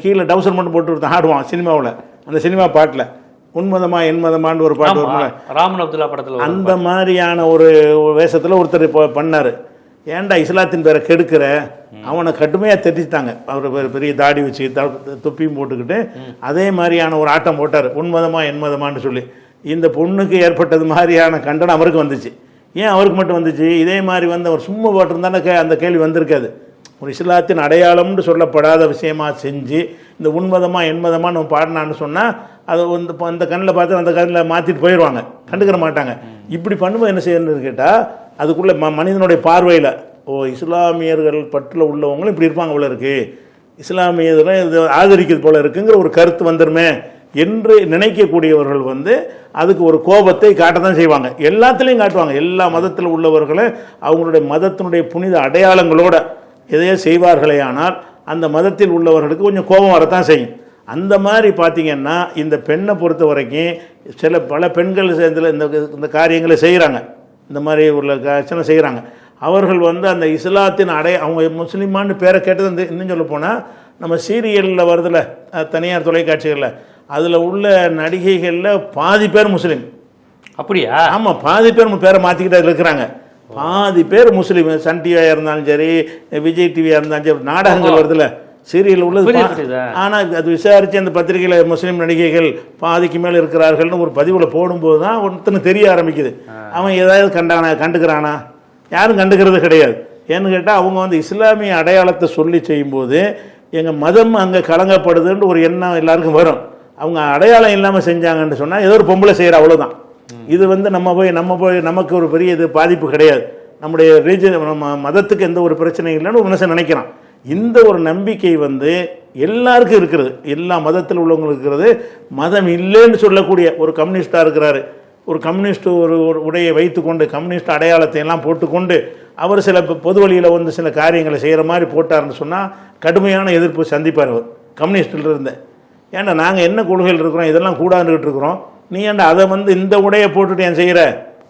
Speaker 2: கீழே டவுசர் மட்டும் போட்டு ஆடுவான் சினிமாவில். அந்த சினிமா பாட்டில் உன்மதமா என் மதமாண்டு ஒரு பாட்டு வரும்ல,
Speaker 1: ராமன் அப்துல்லா படத்தில்,
Speaker 2: அந்த மாதிரியான ஒரு வேஷத்தில் ஒருத்தர் பண்ணார். ஏன்டா இஸ்லாத்தின் பேரை கெடுக்கிற, அவனை கடுமையாக தெரிஞ்சுட்டாங்க. அவர் பெரிய தாடி வச்சு தொப்பியும் போட்டுக்கிட்டு அதே மாதிரியான ஒரு ஆட்டம் போட்டார், உன்மதமா என் மதமான்னு சொல்லி. இந்த பொண்ணுக்கு ஏற்பட்டது மாதிரியான கண்டனம் அவருக்கு வந்துச்சு. ஏன் அவருக்கு மட்டும் வந்துச்சு? இதே மாதிரி அவர் சும்மா போட்டிருந்தானே அந்த கேள்வி வந்திருக்காது. ஒரு இஸ்லாத்தின் அடையாளம்னு சொல்லப்படாத விஷயமா செஞ்சு இந்த உன்மதமா என்மதமான்னு பாடினான்னு சொன்னால் அதை அந்த கண்ணில் பார்த்து அந்த கண்ணில் மாற்றிட்டு போயிடுவாங்க, கண்டுக்கிற மாட்டாங்க. இப்படி பண்ணும்போது என்ன செய்யணும்னு கேட்டால் அதுக்குள்ளே மனிதனுடைய பார்வையில் இஸ்லாமியர்கள் பற்றில் உள்ளவங்களும் இப்படி இருப்பாங்க போல இருக்குது, இஸ்லாமியர்களை இது ஆதரிக்கிறது போல இருக்குங்கிற ஒரு கருத்து வந்துருமே என்று நினைக்கக்கூடியவர்கள் அதுக்கு ஒரு கோபத்தை காட்ட தான் செய்வாங்க. எல்லாத்துலேயும் காட்டுவாங்க. எல்லா மதத்தில் உள்ளவர்களும் அவங்களுடைய மதத்தினுடைய புனித அடையாளங்களோட எதையோ செய்வார்களே, ஆனால் அந்த மதத்தில் உள்ளவர்களுக்கு கொஞ்சம் கோபம் வரத்தான் செய்யும். அந்த மாதிரி பார்த்தீங்கன்னா இந்த பெண்ணை பொறுத்த வரைக்கும் பல பெண்கள் இந்த காரியங்களை செய்கிறாங்க, இந்த மாதிரி உள்ள பிரச்சனை செய்கிறாங்க. அவர்கள் அந்த இஸ்லாத்தின் அவங்க முஸ்லீமான்னு பேரை கேட்டது. இன்னும் சொல்ல போனால் நம்ம சீரியலில் வருதுல, தனியார் தொலைக்காட்சிகளில், அதில் உள்ள நடிகைகளில் பாதி பேர் முஸ்லீம்.
Speaker 1: அப்படியா? ஆமாம்,
Speaker 2: பாதி பேர் பேரை மாற்றிக்கிட்டு இருக்கிறாங்க. பாதி பேர் முஸ்லீம். சன் டிவியாக இருந்தாலும் சரி, விஜய் டிவியாக இருந்தாலும் சரி, நாடகங்கள் வருதுல்ல, சீரியல் உள்ளது. ஆனால் அது விசாரித்து அந்த பத்திரிகையில் முஸ்லீம் நடிகைகள் பாதிக்கு மேலே இருக்கிறார்கள்னு ஒரு பதிவில் போடும்போது தான் ஒருத்தனுக்கு தெரிய ஆரம்பிக்குது. அவன் ஏதாவது கண்டுக்கிறானா? யாரும் கண்டுக்கிறது கிடையாது. ஏன்னு கேட்டால் அவங்க இஸ்லாமிய அடையாளத்தை சொல்லி செய்யும்போது எங்கள் மதம் அங்கே கலங்கப்படுதுன்ற ஒரு எண்ணம் எல்லாருக்கும் வரும். அவங்க அடையாளம் இல்லாமல் செஞ்சாங்கன்னு சொன்னால் ஏதோ ஒரு பொம்பளை செய்கிற அவ்வளோதான். இது நம்ம போய் நமக்கு ஒரு பெரிய இது பாதிப்பு கிடையாது. நம்முடைய ரீஜன் நம்ம மதத்துக்கு எந்த ஒரு பிரச்சனையும் இல்லைன்னு ஒரு மனுஷன் நினைக்கிறான். இந்த ஒரு நம்பிக்கை எல்லாருக்கும் இருக்கிறது, எல்லா மதத்தில் உள்ளவங்களுக்கு இருக்கிறது. மதம் இல்லைன்னு சொல்லக்கூடிய ஒரு கம்யூனிஸ்டாக இருக்கிறாரு, ஒரு கம்யூனிஸ்ட் ஒரு உடையை வைத்துக்கொண்டு கம்யூனிஸ்ட் அடையாளத்தை எல்லாம் போட்டுக்கொண்டு அவர் சில பொது வழியில் சில காரியங்களை செய்கிற மாதிரி போட்டார்னு சொன்னால் கடுமையான எதிர்ப்பு சந்திப்பார் அவர் கம்யூனிஸ்டில் இருந்த. ஏன்னா நாங்கள் என்ன கொள்கையில் இருக்கிறோம், இதெல்லாம் கூடாதுக்கிட்டு இருக்கிறோம், நீ ஏன்டா அதை இந்த உடையை போட்டுட்டு ஏன் செய்கிற,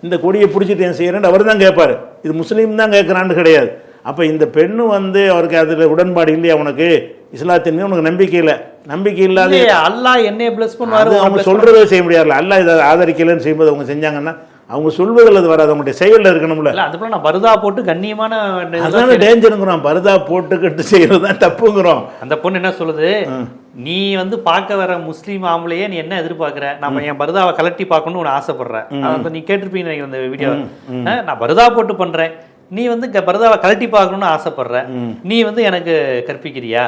Speaker 2: இந்த கொடியை பிடிச்சிட்டு ஏன் செய்கிறேன்னு அவர் தான் கேட்பார். இது முஸ்லீம் தான் கேட்குறான்னு கிடையாது. அப்போ இந்த பெண்ணு வந்து அவருக்கு அதில் உடன்பாடு இல்லையா, உனக்கு இஸ்லாத்தின் மீது உனக்கு நம்பிக்கை இல்லாத
Speaker 1: அல்லாஹ் என்னைய பிளஸ் பண்ணுவாரு,
Speaker 2: அவங்க சொல்றதே செய்ய முடியாது. அல்லாஹ் இதை ஆதரிக்கலன்னு செய்யும்போது அவங்க செஞ்சாங்கன்னா அவங்க சொல்வதில் அது வராது, அவங்களுடைய செயலில் இருக்கணும்ல.
Speaker 1: அதுபோல நான் பருதா போட்டு கண்ணியமான
Speaker 2: அதான டேஞ்சருங்கிறோம், பருதா போட்டுக்கிட்டு செய்யறது தான் தப்புங்கிறோம்.
Speaker 1: அந்த பொண்ணு என்ன சொல்லுது, நீ வந்து பார்க்க வர முஸ்லீம் ஆம்பளையே நீ என்ன எதிர்பார்க்குற, நம்ம என் பருதாவை கலட்டி பார்க்கணும்னு ஒன்று ஆசைப்படுறேன். அதை நீ கேட்டிருப்பீங்க இந்த வீடியோ, நான் பருதா போட்டு பண்றேன், நீ வந்து பரதாவை கலட்டி பார்க்கணும்னு ஆசைப்படுற, நீ வந்து எனக்கு கற்பிக்கிறியா?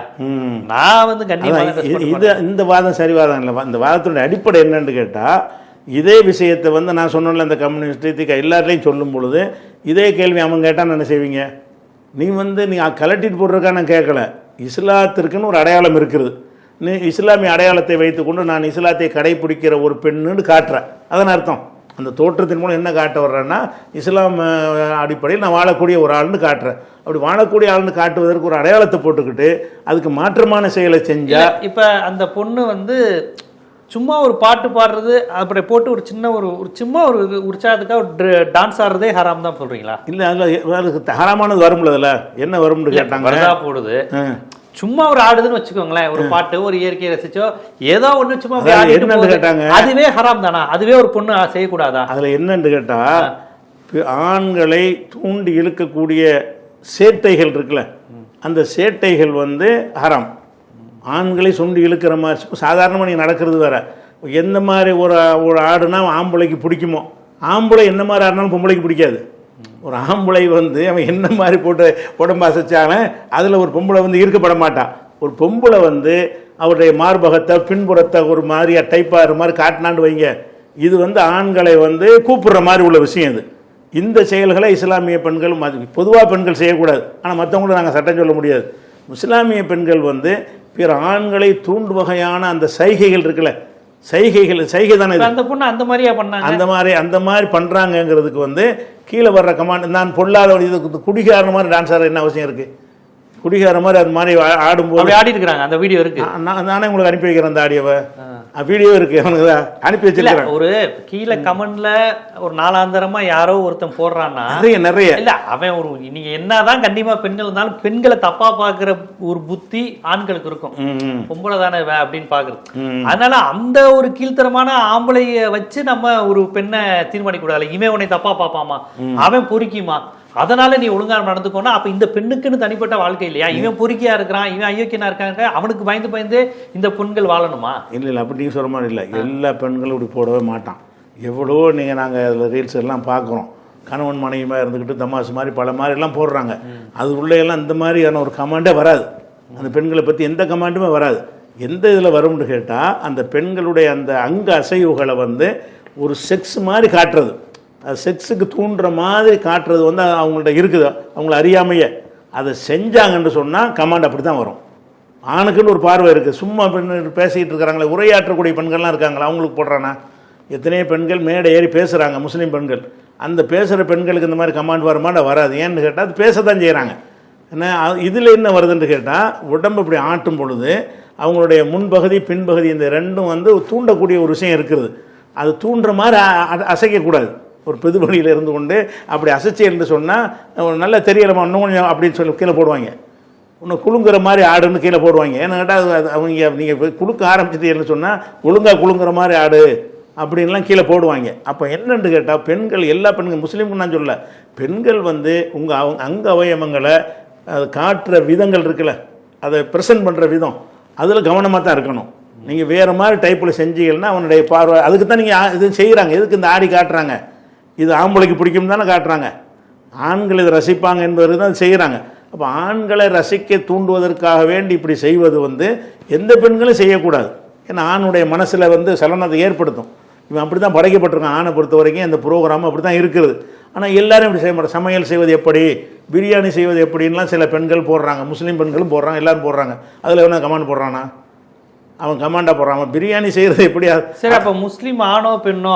Speaker 1: நான் வந்து கண்டிப்பா
Speaker 2: இந்த வாதம் சரி வாதம் இல்லை. இந்த வாதத்தோட அடிப்படை என்னன்னு கேட்டா, இதே விஷயத்தை வந்து நான் சொன்னேன்ல, இந்த கம்யூனிஸ்ட் எல்லாரையும் சொல்லும் பொழுது இதே கேள்வி அவன் கேட்டால் என்ன செய்வீங்க? நீ வந்து நீ கலட்டிட்டு போடுறக்கா நான் கேட்கல, இஸ்லாத்திற்குன்னு ஒரு அடையாளம் இருக்குது, நீ இஸ்லாமிய அடையாளத்தை வைத்துக்கொண்டு நான் இஸ்லாத்தை கடைபிடிக்கிற ஒரு பெண்ணுன்னு காட்டுறேன். அதன் அர்த்தம் அந்த தோற்றத்தின் மூலம் என்ன காட்ட வர்றேன்னா, இஸ்லாம் அடிப்படையில் நான் வாழக்கூடிய ஒரு ஆள்னு காட்டுறேன். அப்படி வாழக்கூடிய ஆள்னு காட்டுவதற்கு ஒரு அடையாளத்தை போட்டுக்கிட்டு அதுக்கு மாற்றமான செயலை செஞ்சா,
Speaker 1: இப்போ அந்த பொண்ணு வந்து சும்மா ஒரு பாட்டு பாடுறது அப்படி போட்டு ஒரு சின்ன ஒரு சும்மா ஒரு உற்சாகத்துக்காக ஒரு டான்ஸ் ஆடுறதே ஹராம் தான் சொல்றீங்களா?
Speaker 2: இல்லை, அதில் ஹராமானது வரும்ல, அதில் என்ன வரும்னு கேட்டாங்க.
Speaker 1: போடுது சும்மா ஒரு ஆடுதுன்னு வச்சுக்கோங்களேன், ஒரு பாட்டு ஒரு இயற்கையை ரசிச்சோ ஏதோ ஒண்ணு சும்மா
Speaker 2: என்னன்னு கேட்டாங்க,
Speaker 1: அதுவே ஹராம் தானா? அதுவே ஒரு பொண்ணு செய்யக்கூடாதா?
Speaker 2: அதுல என்னன்னு கேட்டா, ஆண்களை தூண்டி இழுக்கக்கூடிய சேட்டைகள் இருக்குல்ல, அந்த சேட்டைகள் வந்து ஹராம். ஆண்களை சுண்டி இழுக்கிற மாதிரி சாதாரணமாக நீங்கள் நடக்கிறது வேற. எந்த மாதிரி ஒரு ஆடுனா ஆம்பளைக்கு பிடிக்குமோ, ஆம்பளை என்ன மாதிரி ஆடினாலும் பொம்பளைக்கு பிடிக்காது. ஒரு ஆம்பளை வந்து அவன் என்ன மாதிரி போட்டு உடம்பு அசைச்சாலும் அதில் ஒரு பொம்பளை வந்து ஈர்க்கப்பட மாட்டான். ஒரு பொம்பளை வந்து அவருடைய மார்பகத்தை பின்புறத்தை ஒரு மாதிரியா டைப்பாகிற மாதிரி காட்டினான்னு வைங்க, இது வந்து ஆண்களை வந்து கூப்பிடுற மாதிரி உள்ள விஷயம். இது இந்த செயல்களை இஸ்லாமிய பெண்கள் பொதுவாக பெண்கள் செய்யக்கூடாது, ஆனால் மற்றவங்களும் நாங்கள் சட்டம் சொல்ல முடியாது. இஸ்லாமிய பெண்கள் வந்து பிற ஆண்களை தூண்டு வகையான அந்த சைகைகள் இருக்குல்ல, சைகை தானே
Speaker 1: அந்த பொண்ணு அந்த மாதிரியா பண்ணாங்க,
Speaker 2: அந்த மாதிரி பண்ணுறாங்கங்கிறதுக்கு வந்து கீழே வர்ற கமாண்ட், நான் பொல்லாத இது குடிகார மாதிரி டான்ஸ் ஆடுற என்ன அவசியம் இருக்குது? குடிகார மாதிரி அது மாதிரி ஆடும்போது
Speaker 1: ஆடி இருக்கிறாங்க. அந்த வீடியோ இருக்கு,
Speaker 2: நானே உங்களுக்கு அனுப்பி வைக்கிறேன். அந்த ஆடியோவை வீடியோ இருக்கு, அவனுக்கு அனுப்பி வச்சிருக்கேன்.
Speaker 1: ஒரு கீழே கமெண்ட்ல ஒரு நாலாந்தரமா யாரோ ஒருத்தன் போடுறான்னா
Speaker 2: நிறைய
Speaker 1: இல்ல, அவன் ஒரு நீங்க என்னதான் கண்டிப்பா பெண்கள் இருந்தாலும் பெண்களை தப்பா பாக்குற ஒரு புத்தி ஆண்களுக்கு இருக்கும், பொம்பளை தானே அப்படின்னு பாக்குறது. அதனால அந்த ஒரு கீழ்த்தரமான ஆம்பளைய வச்சு நம்ம ஒரு பெண்ணை தீர்மானிக்க கூடாது. இவன் உன்னை தப்பா பாப்பாமா, அவன் பொறுக்கிமா, அதனால நீ ஒழுங்கா நடந்துக்கோனா, அப்ப இந்த பெண்ணுக்குன்னு தனிப்பட்ட வாழ்க்கை இல்லையா? இவன் பொறுக்கியா இருக்கிறான், இவன் ஐயோக்கியனா இருக்காங்க, அவனுக்கு பயந்து இந்த பெண்கள் வாழணுமா?
Speaker 2: இல்லை அப்படி நீங்க சொல்ற மாதிரி இல்லை. எல்லா பெண்களும் இப்படி போடவே மாட்டான். எவ்வளோ நாங்கள் அதில் ரீல்ஸ் எல்லாம் பார்க்குறோம், கணவன் மனைவியாக இருந்துக்கிட்டு தமாசு மாதிரி பல மாதிரி எல்லாம் போடுறாங்க. அது உள்ளே எல்லாம் இந்த மாதிரியான ஒரு கமாண்டே வராது, அந்த பெண்களை பற்றி எந்த கமாண்டுமே வராது. எந்த இதில் வரும்னு கேட்டால், அந்த பெண்களுடைய அந்த அங்க அசைவுகளை வந்து ஒரு செக்ஸ் மாதிரி காட்டுறது, அது செக்ஸுக்கு தூண்டுற மாதிரி காட்டுறது வந்து அவங்கள்ட்ட இருக்குது. அவங்கள அறியாமையே அதை செஞ்சாங்கன்னு சொன்னால் கமாண்ட் அப்படி தான் வரும். ஆணுக்குன்னு ஒரு பார்வை இருக்குது. சும்மா பெண் பேசிக்கிட்டு இருக்கிறாங்களே, உரையாற்றக்கூடிய பெண்கள்லாம் இருக்காங்களா, அவங்களுக்கு போடுறானா? எத்தனையோ பெண்கள் மேடை ஏறி பேசுகிறாங்க, முஸ்லீம் பெண்கள். அந்த பேசுகிற பெண்களுக்கு இந்த மாதிரி கமாண்ட் வருமானா? வராது. ஏன்னு கேட்டால் அது பேச தான் செய்கிறாங்க. ஏன்னா இதில் என்ன வருதுன்னு கேட்டால், உடம்பு இப்படி ஆட்டும் பொழுது அவங்களுடைய முன்பகுதி பின்பகுதி இந்த ரெண்டும் வந்து தூண்டக்கூடிய ஒரு விஷயம் இருக்குது. அது தூண்டுற மாதிரி அசைக்கக்கூடாது. ஒரு பெதுபணியில் இருந்து கொண்டு அப்படி அசைச்சி என்று சொன்னால் நல்லா தெரியலமா இன்னும் கொஞ்சம் அப்படின்னு சொல்லி கீழே போடுவாங்க. இன்னும் குலுங்குற மாதிரி ஆடுன்னு கீழே போடுவாங்க. ஏன்னு கேட்டால் அவங்க நீங்கள் குலுக்க ஆரம்பிச்சிட்டீங்கன்னு சொன்னால் ஒழுங்காக குலுங்குற மாதிரி ஆடு அப்படின்லாம் கீழே போடுவாங்க. அப்போ என்னென்னு கேட்டால், பெண்கள் எல்லா பெண்கள் முஸ்லீம்னு நான் சொல்ல, பெண்கள் வந்து உங்கள் அங்க அவயவங்களை அது காட்டுற விதங்கள் இருக்குல்ல, அதை ப்ரெசன்ட் பண்ணுற விதம், அதில் கவனமாக தான் இருக்கணும். நீங்கள் வேறு மாதிரி டைப்பில் செஞ்சீங்கன்னா அவனுடைய பார்வை அதுக்கு தான் நீங்கள் இது செய்கிறாங்க. எதுக்கு இந்த ஆடி காட்டுறாங்க? இது ஆம்பளைக்கு பிடிக்கும் தானே காட்டுறாங்க. ஆண்கள் இதை ரசிப்பாங்க என்பது தான் செய்கிறாங்க. அப்போ ஆண்களை ரசிக்க தூண்டுவதற்காக வேண்டி இப்படி செய்வது வந்து எந்த பெண்களும் செய்யக்கூடாது. ஏன்னா ஆணுடைய மனசில் வந்து சலனத்தை ஏற்படுத்தும். இவன் அப்படி தான் படைக்கப்பட்டிருக்கான். ஆணை பொறுத்த வரைக்கும் இந்த ப்ரோக்ராம் அப்படி தான் இருக்குது. ஆனால் எல்லாரும் இப்படி செய்ய மாட்டோம். சமையல் செய்வது எப்படி, பிரியாணி செய்வது எப்படின்லாம் சில பெண்கள் போடுறாங்க, முஸ்லீம் பெண்களும் போடுறாங்க, எல்லோரும் போடுறாங்க. அதில் எவனா கமாண்ட் போடுறானா? அவன் கமாண்டாக போடுறான். பிரியாணி செய்கிறது எப்படி?
Speaker 1: சரி, அப்போ முஸ்லீம் ஆணோ பெண்ணோ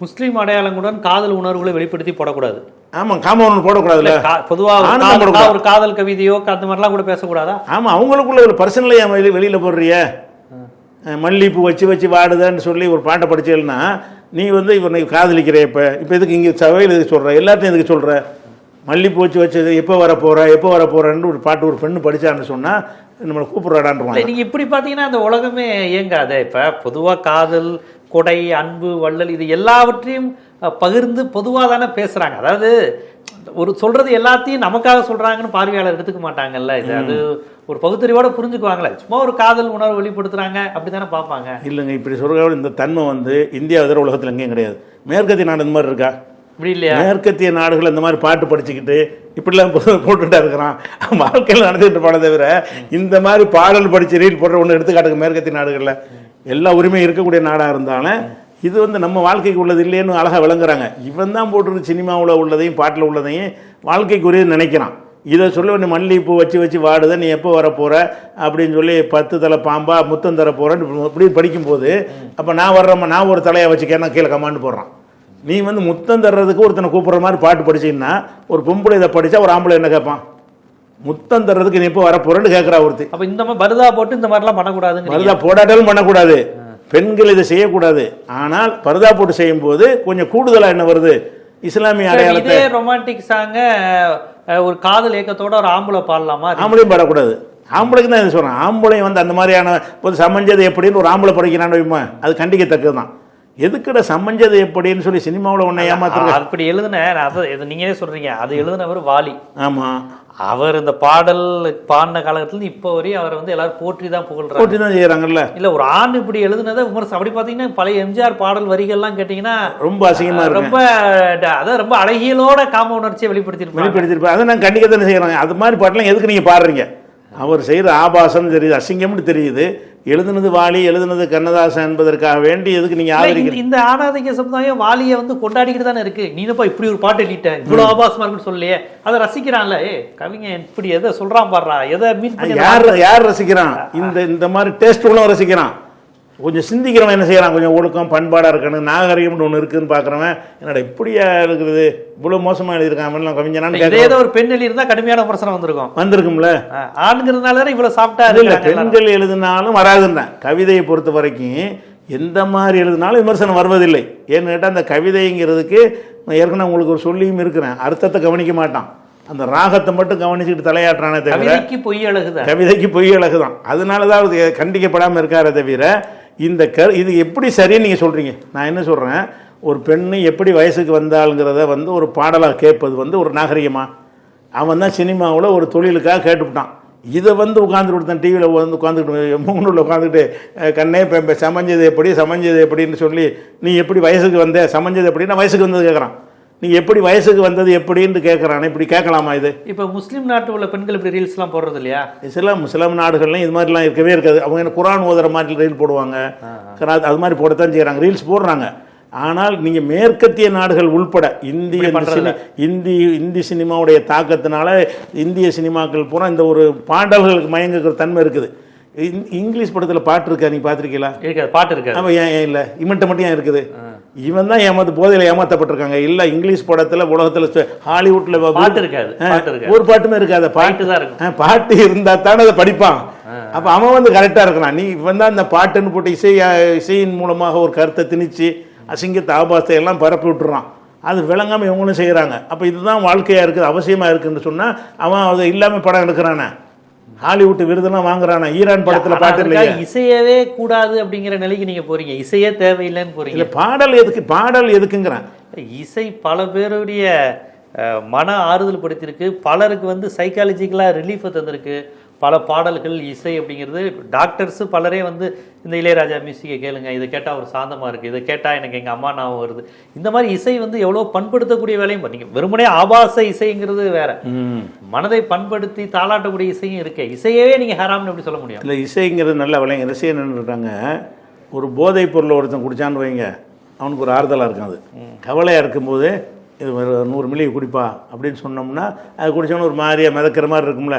Speaker 1: முஸ்லீம் அடையாளங்களுடன் காதல் உணர்வுகளை வெளிப்படுத்தி போடக்கூடாது.
Speaker 2: ஆமாம், காமன் போடக்கூடாதுல்ல.
Speaker 1: பொதுவாக ஒரு காதல் கவிதையோ அந்த மாதிரிலாம் கூட பேசக்கூடாதா?
Speaker 2: ஆமாம், அவங்களுக்குள்ள ஒரு பர்சனலையா வெளியில் போடுறிய, மல்லிப்பூ வச்சு வாடுதான்னு சொல்லி ஒரு பாட்டை படிச்சேன்னா நீ வந்து இவனை காதலிக்கிற. இப்போ எதுக்கு இங்கே சபையில் எதுக்கு சொல்கிற, எல்லாத்தையும் எதுக்கு சொல்கிற? மல்லிப்பூ வச்சது எப்போ வர போகிறேன்னு ஒரு பாட்டு ஒரு பெண்ணு படித்தான்னு சொன்னால் நம்மளை கூப்பிட்றாடான்றாங்க.
Speaker 1: நீங்கள் இப்படி பார்த்தீங்கன்னா அந்த உலகமே இயங்காது. இப்போ பொதுவாக காதல், கொடை, அன்பு, வள்ளல் இது எல்லாவற்றையும் பகிர்ந்து பொதுவாக தானே பேசுகிறாங்க. அதாவது ஒரு சொல்கிறது எல்லாத்தையும் நமக்காக சொல்கிறாங்கன்னு பார்வையாளர் எடுத்துக்க மாட்டாங்கல்ல. இது அது ஒரு பகுத்தறிவோட புரிஞ்சுக்குவாங்களே. சும்மா ஒரு காதல் உணர்வு வெளிப்படுத்துகிறாங்க அப்படி தானே பார்ப்பாங்க.
Speaker 2: இல்லைங்க, இப்படி சொல்கிற இந்த தன்மை வந்து இந்தியா இதர உலகத்தில் எங்கேயும் கிடையாது. மேற்கத்திய நாடு இந்த மாதிரி இருக்கா?
Speaker 1: இப்படி இல்லையா?
Speaker 2: மேற்கத்திய நாடுகள் இந்த மாதிரி பாட்டு படிச்சுக்கிட்டு இப்படிலாம் போட்டுட்டா இருக்கிறான், வாழ்க்கையில் நடந்துகிட்டு இருப்பானே தவிர இந்த மாதிரி பாடல் படித்து ரீல் போடுற ஒன்று எடுத்துக்காட்டுங்க. மேற்கத்திய நாடுகளில் எல்லா உரிமையும் இருக்கக்கூடிய நாடாக இருந்தாலும் இது வந்து நம்ம வாழ்க்கைக்கு உள்ளது இல்லைன்னு அழகாக விளங்குறாங்க. இவன் தான் போட்டுருக்கு சினிமாவில் உள்ளதையும் பாட்டில் உள்ளதையும் வாழ்க்கைக்குரியது நினைக்கிறான். இதை சொல்ல நீ மல்லிகைப்பூ வச்சு வாடுத, நீ எப்போ வரப்போகிற அப்படின்னு சொல்லி 10 தலை பாம்பா முத்தம் தர போகிறேன்னு இப்படி படிக்கும்போது அப்போ நான் வர்றேம்மா நான் ஒரு தலையை வச்சுக்கேன்னா கீழே கமாண்டு போடுறான். நீ வந்து முத்தம் தர்றதுக்கு ஒருத்தனை கூப்பிட்ற மாதிரி பாட்டு படிச்சிங்கன்னா ஒரு பொம்பளை இதை படித்தா ஒரு ஆம்பளை என்ன கேட்பான்? முத்தம் தர்றதுக்கு நீ எப்போ வரப்போறேன்னு கேட்குறா ஒருத்தி.
Speaker 1: அப்போ இந்த மாதிரி பருதா போட்டு இந்த மாதிரிலாம் பண்ணக்கூடாதுங்க.
Speaker 2: பருதா போடாட்டாலும் பண்ணக்கூடாது, பெண்கள் இதை செய்யக்கூடாது. ஆனால் பருதா போட்டு செய்யும்போது கொஞ்சம் கூடுதலாக என்ன வருது, இஸ்லாமிய அடையாளத்தை.
Speaker 1: இதே ரொமான்டிக் சாங்க ஒரு காதல் ஏக்கத்தோட ஒரு ஆம்பளை பாடலாமா?
Speaker 2: ஆம்பளையும் பாடக்கூடாது. ஆம்பளைக்கு தான் இது சொல்கிறேன். ஆம்பளை வந்து அந்த மாதிரியான பொது சமஞ்சது எப்படின்னு ஒரு ஆம்பளை படிக்கிறான்னு வைமா, அது கண்டிக்கத்தக்கது தான். எதுக்கிட சமஞ்சது எப்படின்னு சொல்லி சினிமாவில் ஒன்றை ஏமாத்துறது.
Speaker 1: அப்படி எழுதுன அதை நீங்களே சொல்றீங்க, அது எழுதுனவர் வாலி.
Speaker 2: ஆமாம்,
Speaker 1: அவர் இந்த பாடல் பாடின காலத்துல இப்போ வரையும் அவரை வந்து எல்லாரும் போற்றி தான் புகழ்றாங்க,
Speaker 2: போற்றி தான் செய்யறாங்கல்ல.
Speaker 1: இல்ல ஒரு ஆண் இப்படி எழுதுனதை விமர்சனம். அப்படி பாத்தீங்கன்னா பழைய எம்ஜிஆர் பாடல் வரிகள்லாம் கேட்டீங்கன்னா
Speaker 2: ரொம்ப அசிங்கமா இருக்கு.
Speaker 1: ரொம்ப அதான் ரொம்ப அழகியலோட காம உணர்ச்சியை வெளிப்படுத்திருப்பேன்.
Speaker 2: அதை நான் கண்டிக்க தானே செய்யறாங்க. அது மாதிரி பாட்டெல்லாம் எதுக்கு நீங்க பாடுறீங்க? அவர் செய்யற ஆபாசம் தெரியுது, அசிங்கம்னு தெரியுது. எழுதுனது வாலி, எழுதுனது கண்ணதாசன் என்பதற்காக வேண்டி எதுக்கு நீங்க ஆதரிக்கிறீங்க?
Speaker 1: இந்த ஆணாதிக்க சமுதாயம் வாலியை வந்து கொண்டாடிக்கிட்டு தானே இருக்கு. நீனப்பா இப்படி ஒரு பாட்டு எழுதிட்ட, இவ்வளவு ஆபாசமா இருக்குன்னு சொல்லியே அதை ரசிக்கிறான்ல. கவிஞன் இப்படி எதை சொல்றான் பாடுறா, எதை மீன் பண்ணி
Speaker 2: யார் ரசிக்கிறான்? இந்த மாதிரி டேஸ்ட் உள்ளவன் ரசிக்கிறான். கொஞ்சம் சிந்திக்கிறவன் என்ன செய்யறான்? கொஞ்சம் ஒழுக்கம் பண்பாடாக இருக்கணும், நாகரிகம்னு ஒன்று இருக்குன்னு பார்க்குறவன் என்னடா இப்படியா இருக்குது, இவ்வளோ மோசமாக எழுதியிருக்கான் கவிஞனான்னு.
Speaker 1: ஏதோ ஒரு பெண் எழுதியிருந்தா கடுமையான விமர்சனம் வந்திருக்கும்ல. ஆண்கிறதுனால தான் இவ்வளோ சாப்பிட்டா
Speaker 2: இல்லை, பெண்கள் எழுதினாலும் வராதுன்னா. கவிதையை பொறுத்த வரைக்கும் எந்த மாதிரி எழுதினாலும் விமர்சனம் வருவதில்லை. ஏன்னு கேட்டால் அந்த கவிதைங்கிறதுக்கு ஏற்கனவே உங்களுக்கு ஒரு சொல்லியும் இருக்கிறேன், அர்த்தத்தை கவனிக்க மாட்டான், அந்த ராகத்தை மட்டும் கவனிச்சுட்டு தலையாட்டுறானே தவிர கவிதைக்கு பொய் அழகுதான். அதனால தான் அது கண்டிக்கப்படாமல் இருக்காரே தவிர இது எப்படி சரின்னு நீங்கள் சொல்கிறீங்க. நான் என்ன சொல்கிறேன், ஒரு பெண்ணு எப்படி வயசுக்கு வந்தாளுங்கிறத வந்து ஒரு பாடலாக கேட்பது வந்து ஒரு நாகரிகமா? அவன் தான் சினிமாவில் ஒரு தொழிலுக்காக கேட்டுவிட்டான். இதை வந்து உட்காந்துட்டு டிவியில் வந்து உட்காந்துக்கிட்டு மூணுல உட்காந்துக்கிட்டு கண்ணே சமைஞ்சது எப்படின்னு சொல்லி நீ எப்படி வயசுக்கு வந்த, சமைஞ்சது எப்படி, நான் வயசுக்கு வந்தது கேட்குறான். நீ எப்படி வயசுக்கு வந்தது எப்படின்னு கேட்குறானே, இப்படி கேட்கலாமா? இது இப்போ
Speaker 1: முஸ்லீம் நாட்டு உள்ள பெண்கள் இப்படி ரீல்ஸ்லாம் போடுறது இல்லையா?
Speaker 2: முஸ்லீம் நாடுகள்லாம் இது மாதிரிலாம் இருக்கவே இருக்காது. அவங்க என்ன குரான் ஓதுற மாதிரி ரீல் போடுவாங்க, அது மாதிரி போடத்தான் செய்கிறாங்க, ரீல்ஸ் போடுறாங்க. ஆனால் நீங்கள் மேற்கத்திய நாடுகள் உள்பட இந்தி சினிமாவுடைய தாக்கத்தினால இந்திய சினிமாக்கள் பூரா இந்த ஒரு பாடல்களுக்கு மயங்குகிற தன்மை இருக்குது. இங்கிலீஷ் படத்தில் பாட்டு இருக்கா, நீ பார்த்துருக்கீங்களா?
Speaker 1: பாட்டு இருக்கு.
Speaker 2: ஆமாம், ஏன் இல்லை, இவன்ட்ட மட்டும் ஏன் இருக்குது? இவன் தான் போதையில் ஏமாற்றப்பட்டிருக்காங்க. இல்லை, இங்கிலீஷ் படத்தில் உலகத்தில் ஹாலிவுட்டில்
Speaker 1: பாட்டு இருக்காது,
Speaker 2: ஒரு பாட்டுமே இருக்காது. பாட்டு தான் இருக்கும். பாட்டு இருந்தால் தானே அதை படிப்பான். அப்போ அவன் வந்து கரெக்டாக இருக்கிறான். நீ இவன் தான் அந்த பாட்டுன்னு போட்டு இசையின் மூலமாக ஒரு கருத்தை திணிச்சு அசிங்கத்தை ஆபாசத்தை எல்லாம் பரப்பி விட்டுறான். அது விளங்காமல் இவங்களும் செய்கிறாங்க. அப்போ இதுதான் வாழ்க்கையாக இருக்குது, அவசியமாக இருக்குதுன்னு சொன்னால் அவன் அது இல்லாமல் படம் எடுக்கிறானே, ஹாலிவுட் விருதெல்லாம் வாங்குறானா, ஈரான் படத்துல பாட்டு இல்லையா?
Speaker 1: இசையவே கூடாது அப்படிங்கிற நிலைக்கு நீங்க போறீங்க, இசையே தேவையில்லைன்னு போறீங்க.
Speaker 2: பாடல் எதுக்குங்கிறான்.
Speaker 1: இசை பல பேருடைய மன ஆறுதல் படுத்திருக்கு, பலருக்கு வந்து சைக்காலஜிக்கலாக ரிலீஃபை தந்திருக்கு. பல பாடல்கள் இசை அப்படிங்கிறது டாக்டர்ஸு பலரே வந்து இந்த இளையராஜா மியூசிக்கை கேளுங்க, இதை கேட்டால் ஒரு சாந்தமாக இருக்குது, இதை கேட்டால் எனக்கு எங்கள் அம்மா ஞாபகம் வருது. இந்த மாதிரி இசை வந்து எவ்வளோ பண்படுத்தக்கூடிய வேலையும் பண்ணீங்க. வெறுமனே ஆபாச இசைங்கிறது வேற, மனதை பண்படுத்தி தாளாட்டக்கூடிய இசையும் இருக்கு. இசையவே நீங்கள் ஹராம்னு எப்படி சொல்ல முடியும்?
Speaker 2: இல்லை, இசைங்கிறது நல்ல விளைங்க. ரசிகை நின்றுட்டாங்க. ஒரு போதைப் பொருளை ஒருத்தன் குடிச்சான்னு வைங்க, அவனுக்கு ஒரு ஆறுதலாக இருக்கும். அது கவலையாக இருக்கும்போது இது 100 மில்லி குடிப்பா அப்படின்னு சொன்னோம்னா அது குடித்தோன்னு ஒரு மாதிரியாக மிதக்கிற மாதிரி இருக்கும்ல,